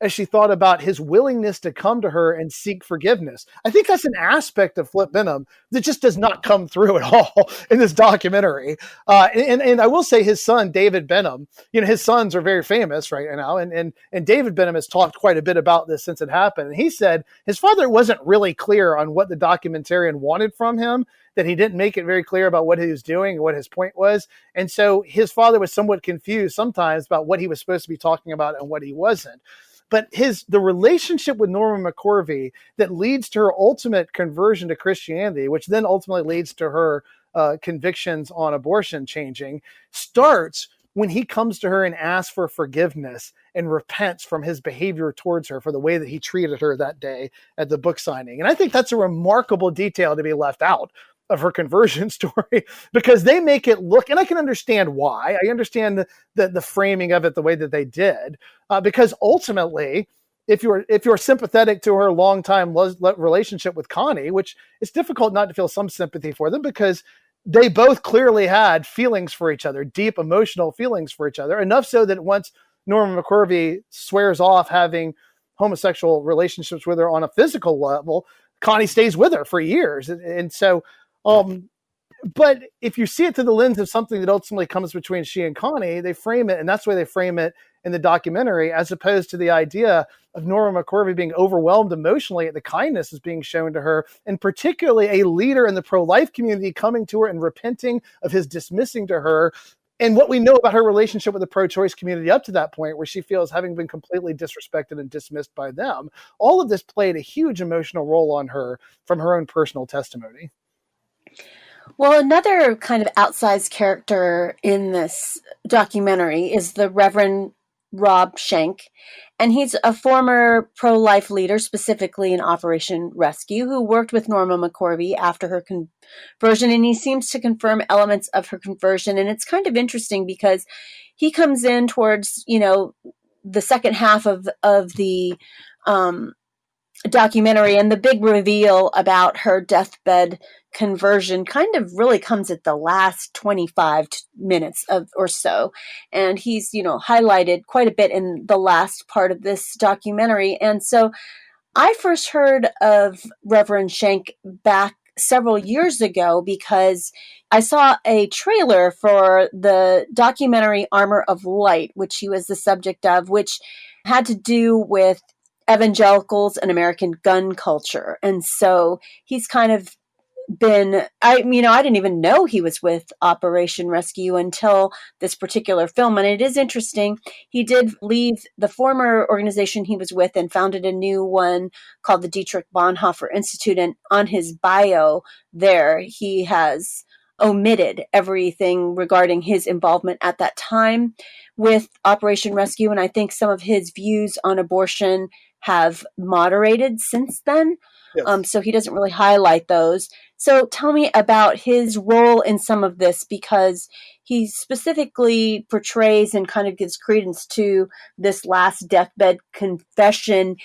as she thought about his willingness to come to her and seek forgiveness. I think that's an aspect of Flip Benham that just does not come through at all in this documentary. And I will say his son, David Benham, his sons are very famous right now. And David Benham has talked quite a bit about this since it happened. And he said his father wasn't really clear on what the documentarian wanted from him, that he didn't make it very clear about what he was doing and what his point was. And so his father was somewhat confused sometimes about what he was supposed to be talking about and what he wasn't. But the relationship with Norma McCorvey that leads to her ultimate conversion to Christianity, which then ultimately leads to her convictions on abortion changing, starts when he comes to her and asks for forgiveness and repents from his behavior towards her for the way that he treated her that day at the book signing. And I think that's a remarkable detail to be left out of her conversion story, because they make it look, and I can understand why. I understand the framing of it the way that they did, because ultimately, if you're sympathetic to her longtime relationship with Connie, which it's difficult not to feel some sympathy for them, because they both clearly had feelings for each other, deep emotional feelings for each other, enough so that once Norma McCorvey swears off having homosexual relationships with her on a physical level, Connie stays with her for years. And so, but if you see it through the lens of something that ultimately comes between she and Connie, they frame it, and that's the way they frame it in the documentary, as opposed to the idea of Norma McCorvey being overwhelmed emotionally at the kindness that's being shown to her, and particularly a leader in the pro-life community coming to her and repenting of his dismissing to her, and what we know about her relationship with the pro-choice community up to that point, where she feels having been completely disrespected and dismissed by them. All of this played a huge emotional role on her from her own personal testimony. Well, another kind of outsized character in this documentary is the Reverend Rob Schenck, and he's a former pro-life leader, specifically in Operation Rescue, who worked with Norma McCorvey after her conversion, and he seems to confirm elements of her conversion. And it's kind of interesting because he comes in towards, the second half of the documentary, and the big reveal about her deathbed conversion kind of really comes at the last 25 minutes or so. And he's, highlighted quite a bit in the last part of this documentary. And so I first heard of Reverend Schenck back several years ago because I saw a trailer for the documentary Armor of Light, which he was the subject of, which had to do with evangelicals and American gun culture. And so he's kind of been, I didn't even know he was with Operation Rescue until this particular film. And it is interesting. He did leave the former organization he was with and founded a new one called the Dietrich Bonhoeffer Institute. And on his bio there, he has omitted everything regarding his involvement at that time with Operation Rescue. And I think some of his views on abortion have moderated since then. Yes. So he doesn't really highlight those. So tell me about his role in some of this, because he specifically portrays and kind of gives credence to this last deathbed confession,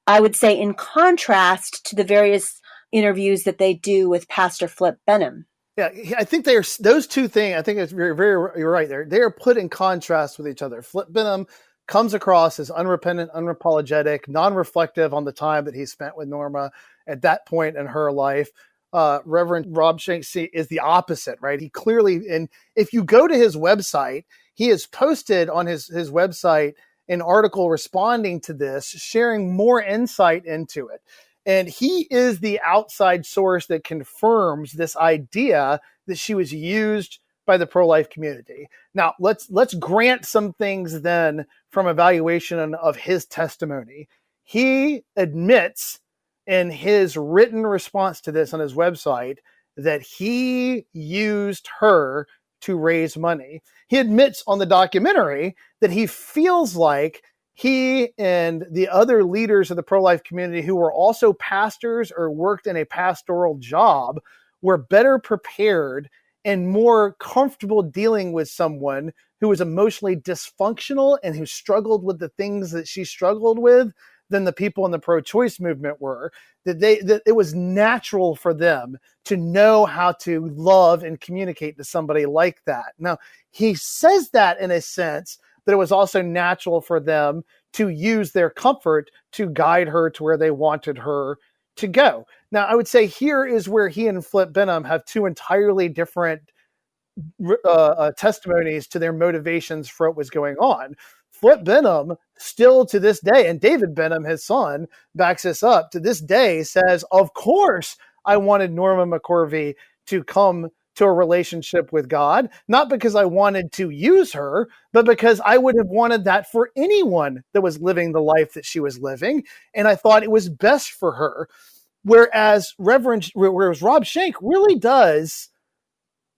I would say, in contrast to the various interviews that they do with Pastor Flip Benham. Yeah, I think those two things. I think it's very, very, you're right there. They are put in contrast with each other. Flip Benham comes across as unrepentant, unapologetic, non-reflective on the time that he spent with Norma at that point in her life. Reverend Rob Schenck is the opposite, right? He clearly, and if you go to his website, he has posted on his website an article responding to this, sharing more insight into it. And he is the outside source that confirms this idea that she was used by the pro-life community. Now, let's grant some things then from evaluation of his testimony. He admits in his written response to this on his website that he used her to raise money. He admits on the documentary that he feels like he and the other leaders of the pro-life community who were also pastors or worked in a pastoral job were better prepared and more comfortable dealing with someone who was emotionally dysfunctional and who struggled with the things that she struggled with than the people in the pro-choice movement were. That it was natural for them to know how to love and communicate to somebody like that. Now, he says that in a sense that it was also natural for them to use their comfort to guide her to where they wanted her to go. Now, I would say here is where he and Flip Benham have two entirely different testimonies to their motivations for what was going on. Flip Benham, still to this day, and David Benham, his son, backs this up, to this day says, of course, I wanted Norma McCorvey to come to a relationship with God, not because I wanted to use her, but because I would have wanted that for anyone that was living the life that she was living. And I thought it was best for her. Whereas Rob Schenck really does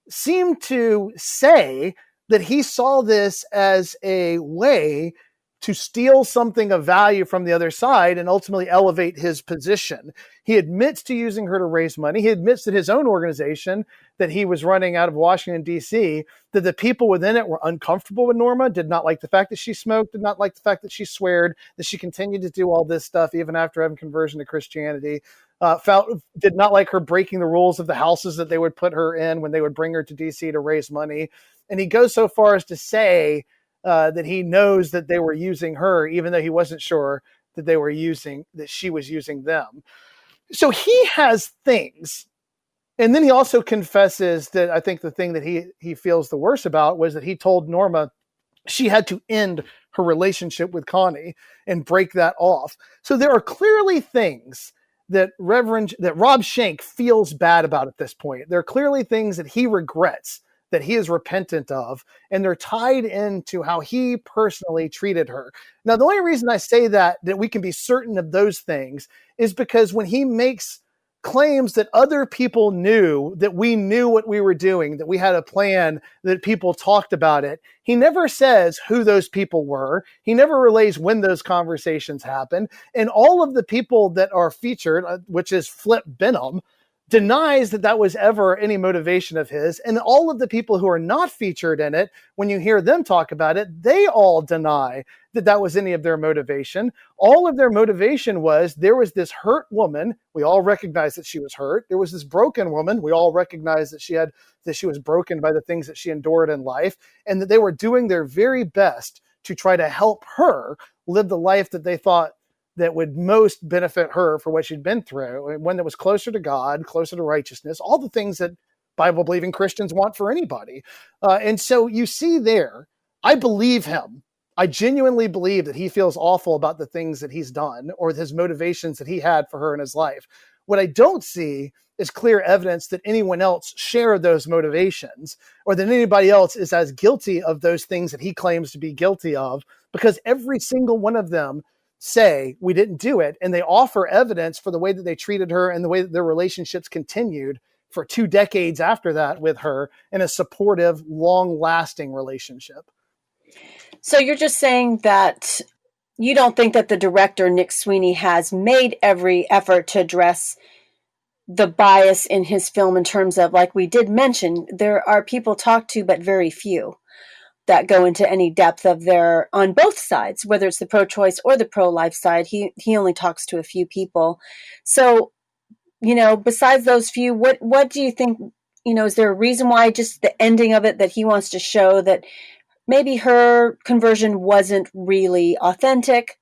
seem to say that he saw this as a way to steal something of value from the other side and ultimately elevate his position. He admits to using her to raise money. He admits that his own organization that he was running out of Washington, D.C., that the people within it were uncomfortable with Norma, did not like the fact that she smoked, did not like the fact that she sweared, that she continued to do all this stuff even after having conversion to Christianity. Did not like her breaking the rules of the houses that they would put her in when they would bring her to DC to raise money. And he goes so far as to say that he knows that they were using her, even though he wasn't sure that she was using them. So he has things. And then he also confesses that I think the thing that he feels the worst about was that he told Norma she had to end her relationship with Connie and break that off. So there are clearly things that Rob Schenck feels bad about at this point. There are clearly things that he regrets, that he is repentant of, and they're tied into how he personally treated her. Now, the only reason I say that we can be certain of those things is because when he makes claims that other people knew, that we knew what we were doing, that we had a plan, that people talked about it, he never says who those people were. He never relays when those conversations happened. And all of the people that are featured, which is Flip Benham, denies that was ever any motivation of his. And all of the people who are not featured in it, when you hear them talk about it, they all deny that was any of their motivation. All of their motivation was there was this hurt woman. We all recognize that she was hurt. There was this broken woman. We all recognize that she was broken by the things that she endured in life, and that they were doing their very best to try to help her live the life that they thought that would most benefit her for what she'd been through, one that was closer to God, closer to righteousness, all the things that Bible-believing Christians want for anybody. And so you see there, I believe him. I genuinely believe that he feels awful about the things that he's done or his motivations that he had for her in his life. What I don't see is clear evidence that anyone else shared those motivations or that anybody else is as guilty of those things that he claims to be guilty of, because every single one of them say we didn't do it, and they offer evidence for the way that they treated her and the way that their relationships continued for 2 decades after that with her in a supportive, long-lasting relationship. So you're just saying that you don't think that the director, Nick Sweeney, has made every effort to address the bias in his film in terms of, like we did mention, there are people talked to, but very few that go into any depth of their, on both sides, whether it's the pro-choice or the pro-life side. He only talks to a few people. So, besides those few, what do you think, is there a reason why just the ending of it that he wants to show that maybe her conversion wasn't really authentic?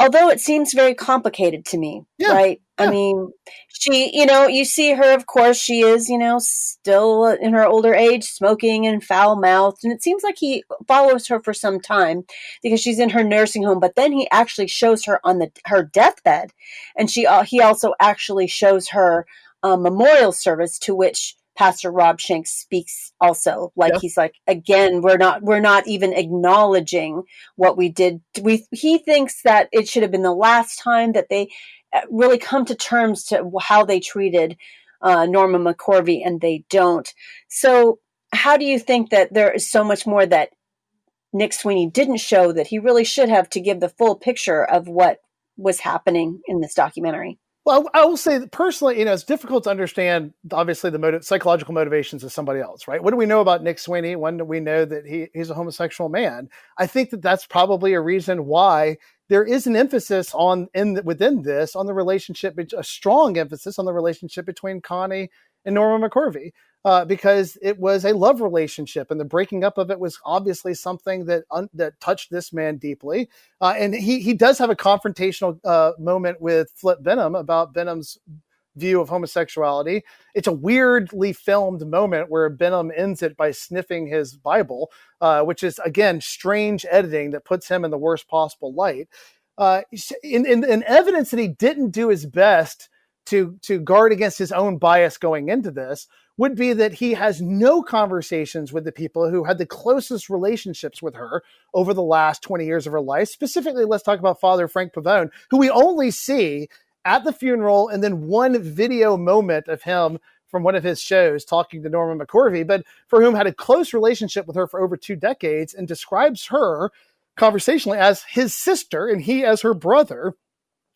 Although it seems very complicated to me, right? Yeah. I mean, she, you see her, of course, she is, still in her older age, smoking and foul-mouthed. And it seems like he follows her for some time because she's in her nursing home. But then he actually shows her on her deathbed. And he also actually shows her a memorial service to which Pastor Rob Schenck speaks also. He's like, again, we're not even acknowledging what we did. He thinks that it should have been the last time that they really come to terms to how they treated Norma McCorvey, and they don't. So how do you think that there is so much more that Nick Sweeney didn't show that he really should have to give the full picture of what was happening in this documentary? Well, I will say that personally, it's difficult to understand, obviously, the psychological motivations of somebody else, right? What do we know about Nick Sweeney? When do we know that he's a homosexual man? I think that that's probably a reason why there is an emphasis within this on the relationship, a strong emphasis on the relationship between Connie and Norma McCorvey. because it was a love relationship, and the breaking up of it was obviously something that touched this man deeply. And he does have a confrontational moment with Flip Benham about Benham's view of homosexuality. It's a weirdly filmed moment where Benham ends it by sniffing his Bible, which is, again, strange editing that puts him in the worst possible light. In evidence that he didn't do his best to guard against his own bias going into this would be that he has no conversations with the people who had the closest relationships with her over the last 20 years of her life. Specifically, let's talk about Father Frank Pavone, who we only see at the funeral and then one video moment of him from one of his shows talking to Norma McCorvey, but for whom had a close relationship with her for over 2 decades and describes her conversationally as his sister and he as her brother.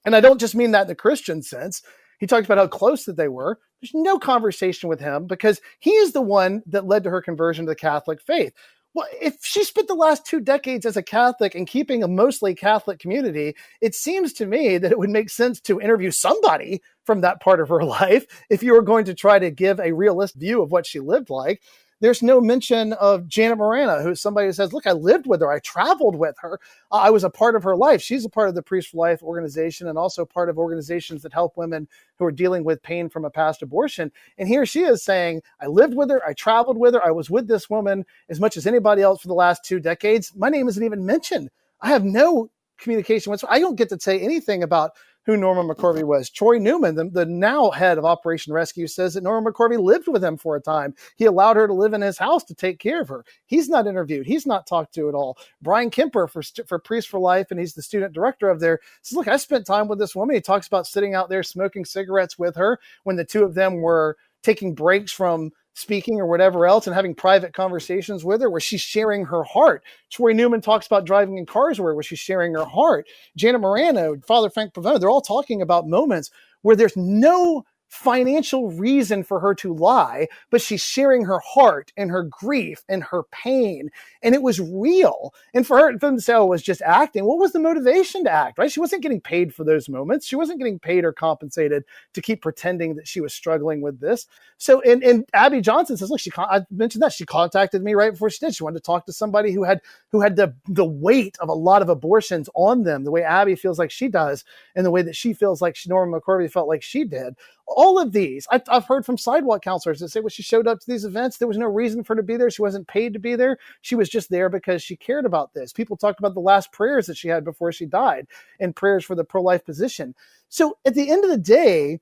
And I don't just mean that in the Christian sense. He talked about how close that they were. There's no conversation with him because he is the one that led to her conversion to the Catholic faith. Well, if she spent the last 2 decades as a Catholic and keeping a mostly Catholic community, it seems to me that it would make sense to interview somebody from that part of her life if you were going to try to give a realistic view of what she lived like. There's no mention of Janet Morana, who's somebody who says, look, I lived with her. I traveled with her. I was a part of her life. She's a part of the Priest for Life organization and also part of organizations that help women who are dealing with pain from a past abortion. And here she is saying, I lived with her. I traveled with her. I was with this woman as much as anybody else for the last 2 decades. My name isn't even mentioned. I have no communication whatsoever. I don't get to say anything about who Norma McCorvey was. Troy Newman, the now head of Operation Rescue, says that Norma McCorvey lived with him for a time. He allowed her to live in his house to take care of her. He's not interviewed. He's not talked to at all. Brian Kemper for Priest for Life, and he's the student director of there, says, look, I spent time with this woman. He talks about sitting out there smoking cigarettes with her when the two of them were taking breaks from speaking or whatever else and having private conversations with her where she's sharing her heart. Troy Newman talks about driving in cars where she's sharing her heart. Janet Morano, Father Frank Pavone, they're all talking about moments where there's no financial reason for her to lie, but she's sharing her heart and her grief and her pain. And it was real. And for them to say, oh, it was just acting, what was the motivation to act, right? She wasn't getting paid for those moments. She wasn't getting paid or compensated to keep pretending that she was struggling with this. So, and Abby Johnson says, look, I mentioned that she contacted me right before she did. She wanted to talk to somebody who had the weight of a lot of abortions on them, the way Abby feels like she does, and the way that she feels like Norma McCorvey felt like she did. All of these, I've heard from sidewalk counselors that say, well, she showed up to these events. There was no reason for her to be there. She wasn't paid to be there. She was just there because she cared about this. People talked about the last prayers that she had before she died and prayers for the pro-life position. So at the end of the day,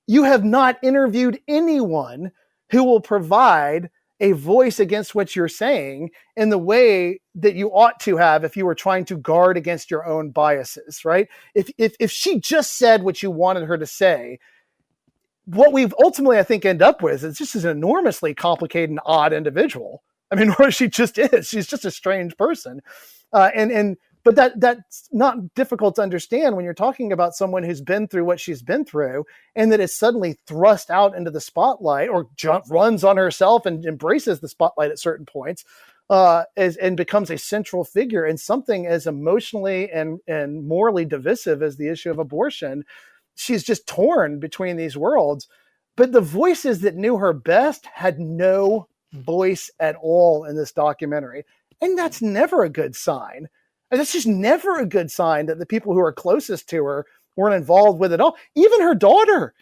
you have not interviewed anyone who will provide a voice against what you're saying in the way that you ought to have if you were trying to guard against your own biases, right? If she just said what you wanted her to say, what we've ultimately, I think, end up with is just an enormously complicated and odd individual. I mean, she just is. She's just a strange person. But that's not difficult to understand when you're talking about someone who's been through what she's been through and that is suddenly thrust out into the spotlight or runs on herself and embraces the spotlight at certain points and becomes a central figure in something as emotionally and morally divisive as the issue of abortion. She's just torn between these worlds. But the voices that knew her best had no voice at all in this documentary. And that's never a good sign. And that's just never a good sign that the people who are closest to her weren't involved with it all. Even her daughter.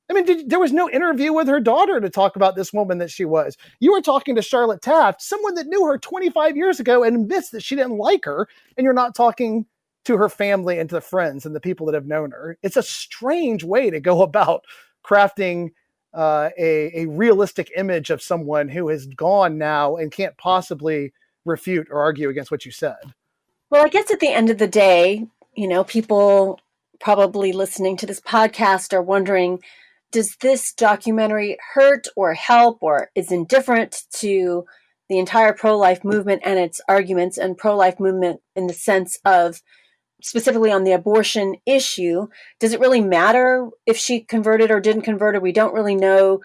I mean, there was no interview with her daughter to talk about this woman that she was. You were talking to Charlotte Taft, someone that knew her 25 years ago and admits that she didn't like her, and you're not talking to her family and to the friends and the people that have known her. It's a strange way to go about crafting a realistic image of someone who is gone now and can't possibly refute or argue against what you said. Well, I guess at the end of the day, people probably listening to this podcast are wondering, does this documentary hurt or help or is indifferent to the entire pro-life movement and its arguments and pro-life movement in the sense of specifically on the abortion issue? Does it really matter if she converted or didn't convert, or we don't really know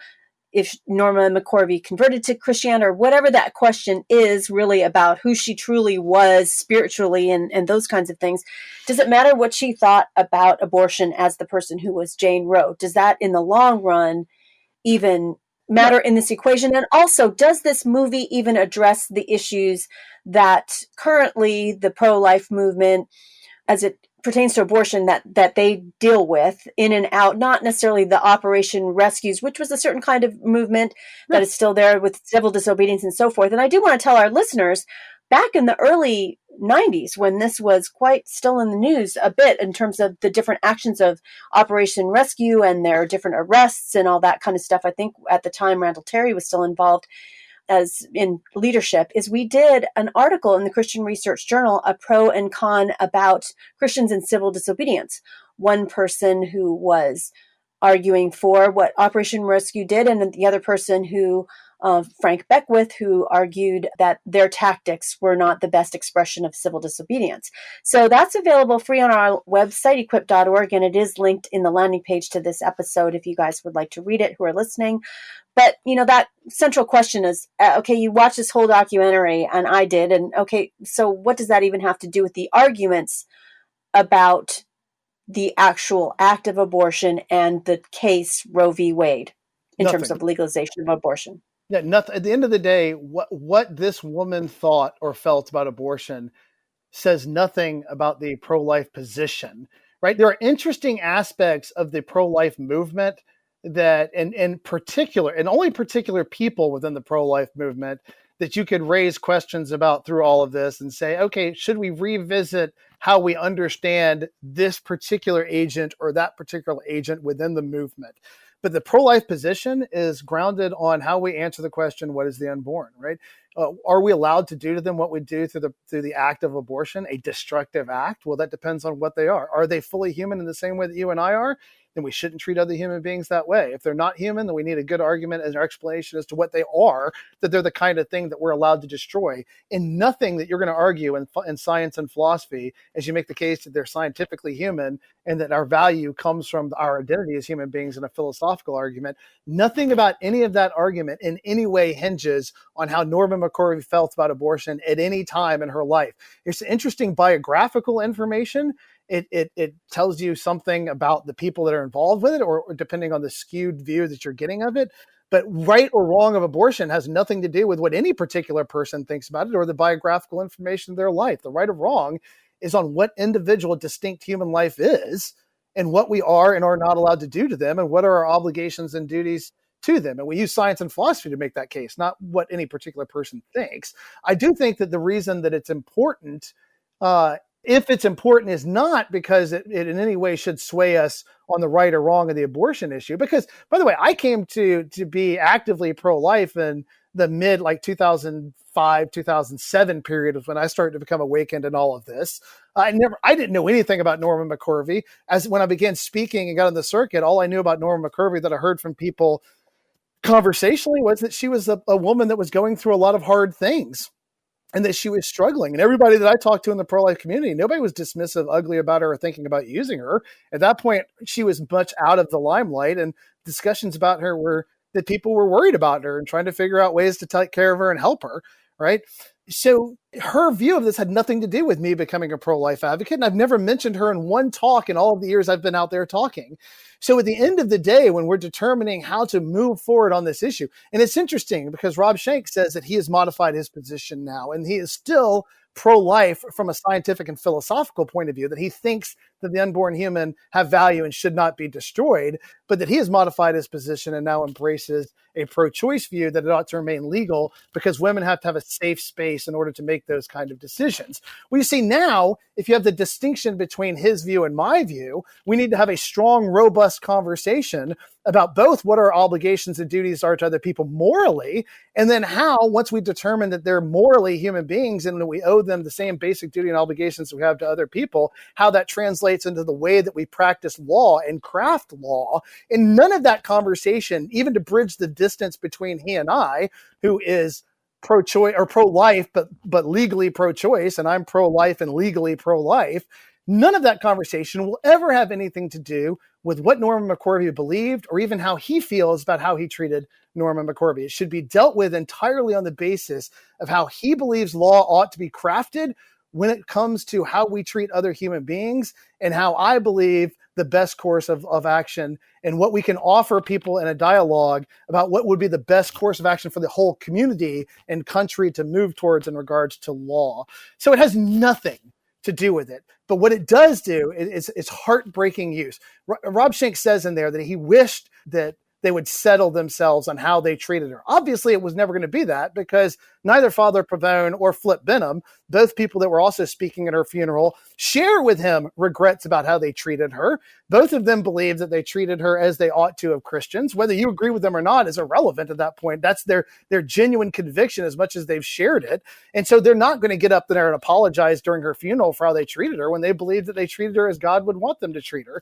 if Norma McCorvey converted to Christianity, or whatever that question is really about who she truly was spiritually and those kinds of things? Does it matter what she thought about abortion as the person who was Jane Roe? Does that in the long run even matter in this equation? And also, does this movie even address the issues that currently the pro-life movement, as it pertains to abortion, that they deal with in and out, not necessarily the Operation Rescues, which was a certain kind of movement that is still there with civil disobedience and so forth. And I do want to tell our listeners, back in the early 90s, when this was quite still in the news a bit in terms of the different actions of Operation Rescue and their different arrests and all that kind of stuff, I think at the time Randall Terry was still involved as in leadership, is we did an article in the Christian Research Journal, a pro and con about Christians and civil disobedience. One person who was arguing for what Operation Rescue did, and the other person who, Frank Beckwith, who argued that their tactics were not the best expression of civil disobedience. So that's available free on our website, equip.org, and it is linked in the landing page to this episode if you guys would like to read it who are listening. But, that central question is, okay, you watch this whole documentary, and I did, and okay, so what does that even have to do with the arguments about the actual act of abortion and the case Roe v. Wade in terms of legalization of abortion? Yeah, nothing. At the end of the day, what this woman thought or felt about abortion says nothing about the pro-life position, right? There are interesting aspects of the pro-life movement that, and in particular, and only particular people within the pro-life movement that you could raise questions about through all of this and say, okay, should we revisit how we understand this particular agent or that particular agent within the movement? But the pro-life position is grounded on how we answer the question, what is the unborn, right? Are we allowed to do to them what we do through the act of abortion, a destructive act? Well, that depends on what they are. Are they fully human in the same way that you and I are? Then we shouldn't treat other human beings that way. If they're not human, then we need a good argument and an explanation as to what they are, that they're the kind of thing that we're allowed to destroy. And nothing that you're going to argue in science and philosophy as you make the case that they're scientifically human and that our value comes from our identity as human beings in a philosophical argument. Nothing about any of that argument in any way hinges on how Norma McCorvey felt about abortion at any time in her life. There's interesting biographical information. It tells you something about the people that are involved with it, or depending on the skewed view that you're getting of it. But right or wrong of abortion has nothing to do with what any particular person thinks about it or the biographical information of their life. The right or wrong is on what individual distinct human life is and what we are and are not allowed to do to them and what are our obligations and duties to them. And we use science and philosophy to make that case, not what any particular person thinks. I do think that the reason that it's important, if it's important, is not because it in any way should sway us on the right or wrong of the abortion issue. Because, by the way, I came to be actively pro-life in the mid 2005, 2007 period of when I started to become awakened in all of this. I didn't know anything about Norma McCorvey. As when I began speaking and got on the circuit, all I knew about Norma McCorvey that I heard from people conversationally was that she was a woman that was going through a lot of hard things and that she was struggling. And everybody that I talked to in the pro-life community, nobody was dismissive, ugly about her or thinking about using her. At that point, she was much out of the limelight, and discussions about her were that people were worried about her and trying to figure out ways to take care of her and help her, right? So her view of this had nothing to do with me becoming a pro-life advocate, and I've never mentioned her in one talk in all of the years I've been out there talking. So at the end of the day, when we're determining how to move forward on this issue, and it's interesting because Rob Schenck says that he has modified his position now, and he is still pro-life from a scientific and philosophical point of view, that he thinks that the unborn human have value and should not be destroyed, but that he has modified his position and now embraces a pro-choice view that it ought to remain legal because women have to have a safe space in order to make those kind of decisions. Well, you see now, if you have the distinction between his view and my view, we need to have a strong, robust conversation about both what our obligations and duties are to other people morally, and then how, once we determine that they're morally human beings and that we owe them the same basic duty and obligations we have to other people, how that translates into the way that we practice law and craft law. And none of that conversation, even to bridge the distance between he and I, who is pro-choice or pro-life, but legally pro-choice, and I'm pro-life and legally pro-life, none of that conversation will ever have anything to do with what Norma McCorvey believed or even how he feels about how he treated Norma McCorvey. It should be dealt with entirely on the basis of how he believes law ought to be crafted when it comes to how we treat other human beings, and how I believe the best course of action and what we can offer people in a dialogue about what would be the best course of action for the whole community and country to move towards in regards to law. So it has nothing to do with it. But what it does do is it's heartbreaking use. Rob Schenck says in there that he wished that they would settle themselves on how they treated her. Obviously, it was never going to be that because neither Father Pavone or Flip Benham, both people that were also speaking at her funeral, share with him regrets about how they treated her. Both of them believe that they treated her as they ought to of Christians. Whether you agree with them or not is irrelevant at that point. That's their genuine conviction as much as they've shared it. And so they're not going to get up there and apologize during her funeral for how they treated her when they believe that they treated her as God would want them to treat her.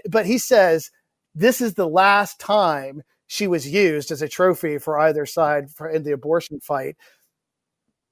But he says, this is the last time she was used as a trophy for either side in the abortion fight.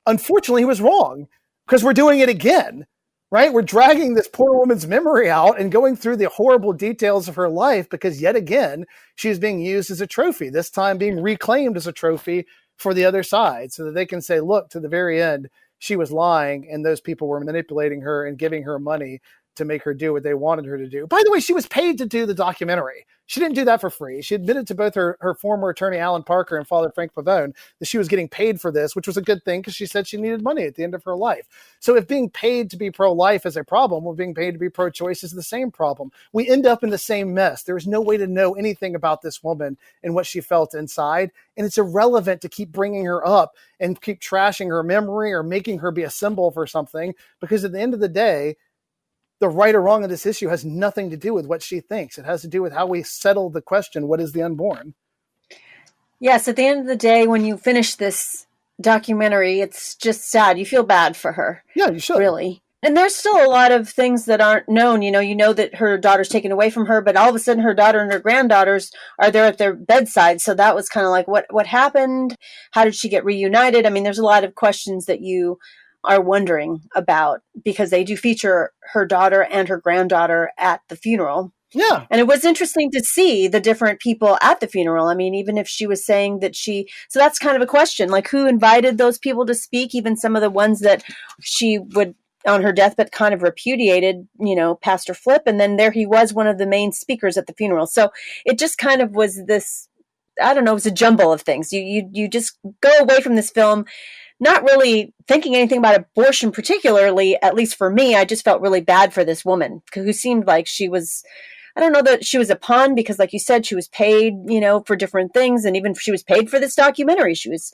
Unfortunately, he was wrong because we're doing it again, right? We're dragging this poor woman's memory out and going through the horrible details of her life because yet again, she's being used as a trophy, this time being reclaimed as a trophy for the other side so that they can say, look, to the very end, she was lying and those people were manipulating her and giving her money to make her do what they wanted her to do. By the way, she was paid to do the documentary. She didn't do that for free. She admitted to both her former attorney, Alan Parker, and Father Frank Pavone that she was getting paid for this, which was a good thing because she said she needed money at the end of her life. So if being paid to be pro-life is a problem, well, being paid to be pro-choice is the same problem. We end up in the same mess. There's no way to know anything about this woman and what she felt inside. And it's irrelevant to keep bringing her up and keep trashing her memory or making her be a symbol for something because at the end of the day, the right or wrong of this issue has nothing to do with what she thinks. It has to do with how we settle the question, what is the unborn? Yes, at the end of the day, when you finish this documentary, it's just sad. You feel bad for her. Yeah, you should. Really. And there's still a lot of things that aren't known. You know that her daughter's taken away from her, but all of a sudden her daughter and her granddaughters are there at their bedside. So that was kind of like, what happened? How did she get reunited? I mean, there's a lot of questions that you are wondering about because they do feature her daughter and her granddaughter at the funeral. Yeah. And it was interesting to see the different people at the funeral. I mean, even if she was saying that so that's kind of a question, like who invited those people to speak, even some of the ones that she would on her deathbed kind of repudiated, Pastor Flip. And then there he was, one of the main speakers at the funeral. So it just kind of was this, I don't know, it was a jumble of things. You just go away from this film not really thinking anything about abortion particularly, at least for me. I just felt really bad for this woman who seemed like she was, I don't know that she was a pawn because like you said, she was paid, for different things. And even she was paid for this documentary. She was,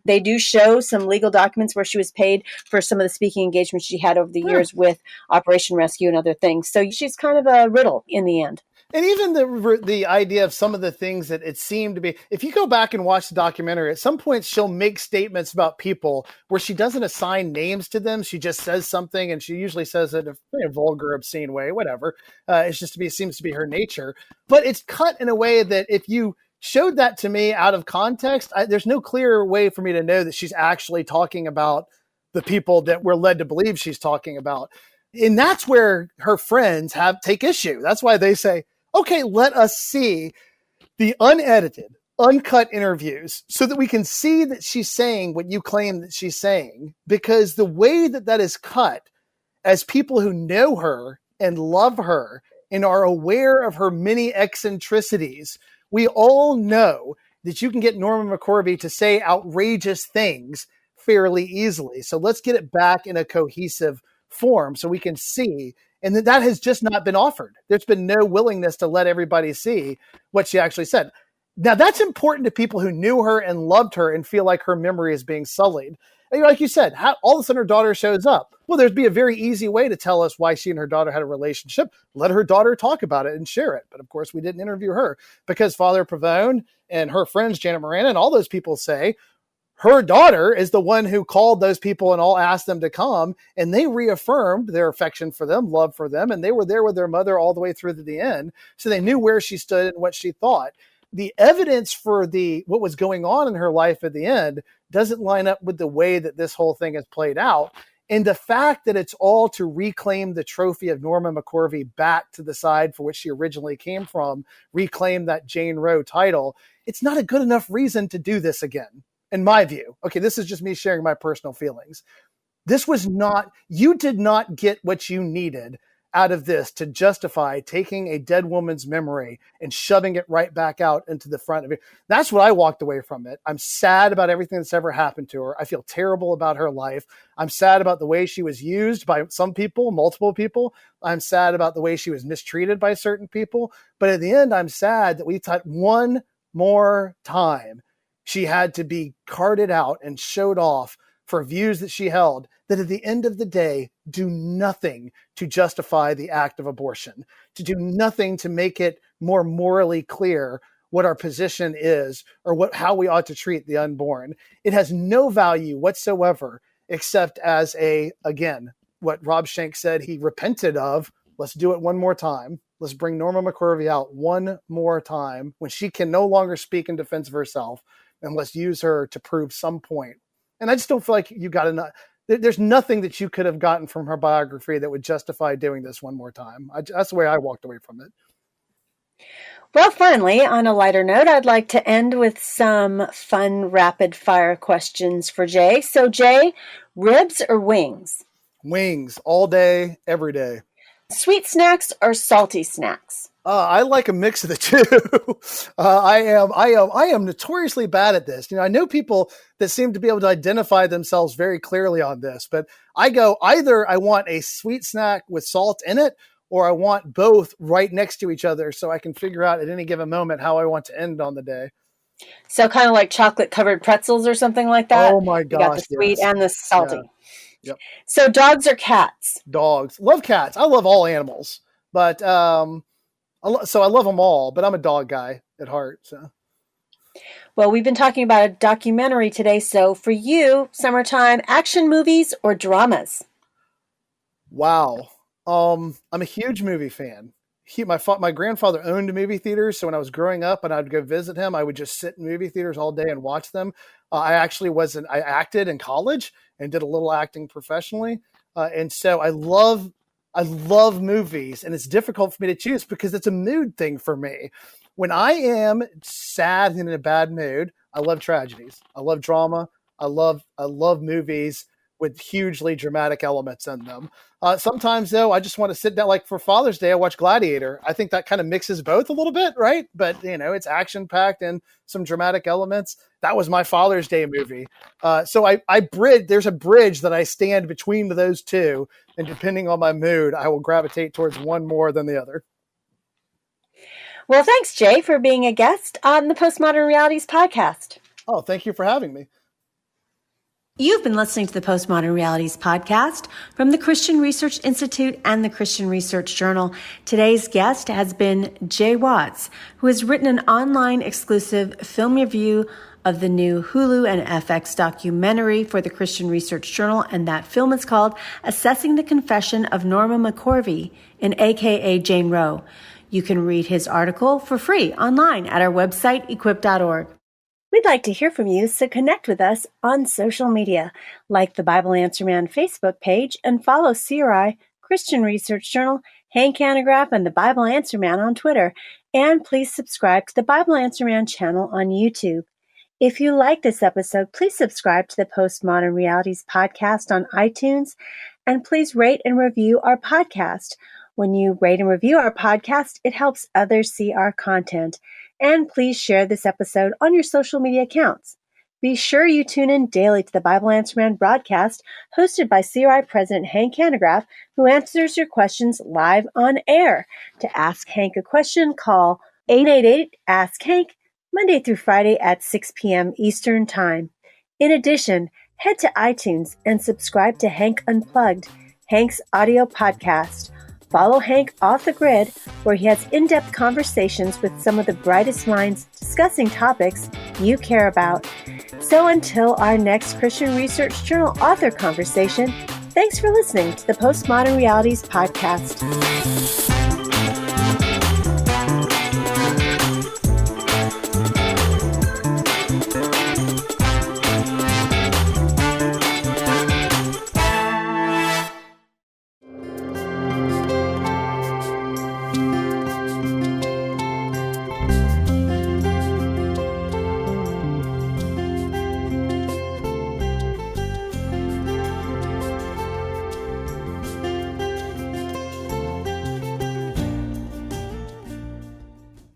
they do show some legal documents where she was paid for some of the speaking engagements she had over the years with Operation Rescue and other things. So she's kind of a riddle in the end. And even the idea of some of the things that it seemed to be, if you go back and watch the documentary, at some points she'll make statements about people where she doesn't assign names to them. She just says something, and she usually says it in a vulgar, obscene way, whatever. It's just seems to be her nature. But it's cut in a way that if you showed that to me out of context, there's no clearer way for me to know that she's actually talking about the people that we're led to believe she's talking about. And that's where her friends take issue. That's why they say, okay, let us see the unedited, uncut interviews so that we can see that she's saying what you claim that she's saying. Because the way that is cut, as people who know her and love her and are aware of her many eccentricities, we all know that you can get Norman McCorvey to say outrageous things fairly easily. So let's get it back in a cohesive form so we can see. And that has just not been offered. There's been no willingness to let everybody see what she actually said. Now, that's important to people who knew her and loved her and feel like her memory is being sullied. And like you said, all of a sudden her daughter shows up. Well, there'd be a very easy way to tell us why she and her daughter had a relationship. Let her daughter talk about it and share it. But of course, we didn't interview her because Father Pavone and her friends, Janet Moran, and all those people say, her daughter is the one who called those people and all asked them to come, and they reaffirmed their affection for them, love for them, and they were there with their mother all the way through to the end, so they knew where she stood and what she thought. The evidence for what was going on in her life at the end doesn't line up with the way that this whole thing has played out, and the fact that it's all to reclaim the trophy of Norma McCorvey back to the side for which she originally came from, reclaim that Jane Roe title, it's not a good enough reason to do this again. In my view, okay, this is just me sharing my personal feelings. You did not get what you needed out of this to justify taking a dead woman's memory and shoving it right back out into the front of it. That's what I walked away from it. I'm sad about everything that's ever happened to her. I feel terrible about her life. I'm sad about the way she was used by some people, multiple people. I'm sad about the way she was mistreated by certain people. But at the end, I'm sad that we thought one more time she had to be carted out and showed off for views that she held that at the end of the day do nothing to justify the act of abortion, to do nothing to make it more morally clear what our position is or how we ought to treat the unborn. It has no value whatsoever, except as again, what Rob Schenck said he repented of. Let's do it one more time. Let's bring Norma McCorvey out one more time when she can no longer speak in defense of herself, and let's use her to prove some point. And I just don't feel like you got enough. There's nothing that you could have gotten from her biography that would justify doing this one more time. That's the way I walked away from it. Well, finally, on a lighter note, I'd like to end with some fun rapid fire questions for Jay. So, Jay, ribs or wings? Wings all day, every day. Sweet snacks or salty snacks? I like a mix of the two. I am notoriously bad at this. I know people that seem to be able to identify themselves very clearly on this, but I go either I want a sweet snack with salt in it, or I want both right next to each other so I can figure out at any given moment how I want to end on the day. So kind of like chocolate covered pretzels or something like that? Oh my gosh. You got the sweet and the salty. Yeah. Yep. So dogs or cats? Dogs. Love cats. I love all animals, but so I love them all, but I'm a dog guy at heart. So. Well, we've been talking about a documentary today. So for you, summertime, action movies or dramas? Wow. I'm a huge movie fan. My grandfather owned movie theaters. So when I was growing up and I'd go visit him, I would just sit in movie theaters all day and watch them. I acted in college and did a little acting professionally. And so I love movies, and it's difficult for me to choose because it's a mood thing for me. When I am sad and in a bad mood, I love tragedies. I love drama. I love movies with hugely dramatic elements in them. Sometimes though, I just want to sit down, like for Father's Day, I watch Gladiator. I think that kind of mixes both a little bit, right? But it's action packed and some dramatic elements. That was my Father's Day movie. So there's a bridge that I stand between those two. And depending on my mood, I will gravitate towards one more than the other. Well, thanks, Jay, for being a guest on the Postmodern Realities podcast. Oh, thank you for having me. You've been listening to the Postmodern Realities podcast from the Christian Research Institute and the Christian Research Journal. Today's guest has been Jay Watts, who has written an online exclusive film review of the new Hulu and FX documentary for the Christian Research Journal, and that film is called Assessing the Confession of Norma McCorvey, aka Jane Roe. You can read his article for free online at our website, equip.org. We'd like to hear from you, so connect with us on social media, like the Bible Answer Man Facebook page, and follow CRI, Christian Research Journal, Hank Hanegraaff, and the Bible Answer Man on Twitter. And please subscribe to the Bible Answer Man channel on YouTube. If you like this episode, please subscribe to the Postmodern Realities podcast on iTunes, and please rate and review our podcast. When you rate and review our podcast, it helps others see our content. And please share this episode on your social media accounts. Be sure you tune in daily to the Bible Answer Man broadcast hosted by CRI President Hank Hanegraaff, who answers your questions live on air. To ask Hank a question, call 888-ASK-HANK, Monday through Friday at 6 p.m. Eastern Time. In addition, head to iTunes and subscribe to Hank Unplugged, Hank's audio podcast. Follow Hank Off the Grid, where he has in-depth conversations with some of the brightest minds discussing topics you care about. So until our next Christian Research Journal author conversation, thanks for listening to the Postmodern Realities podcast.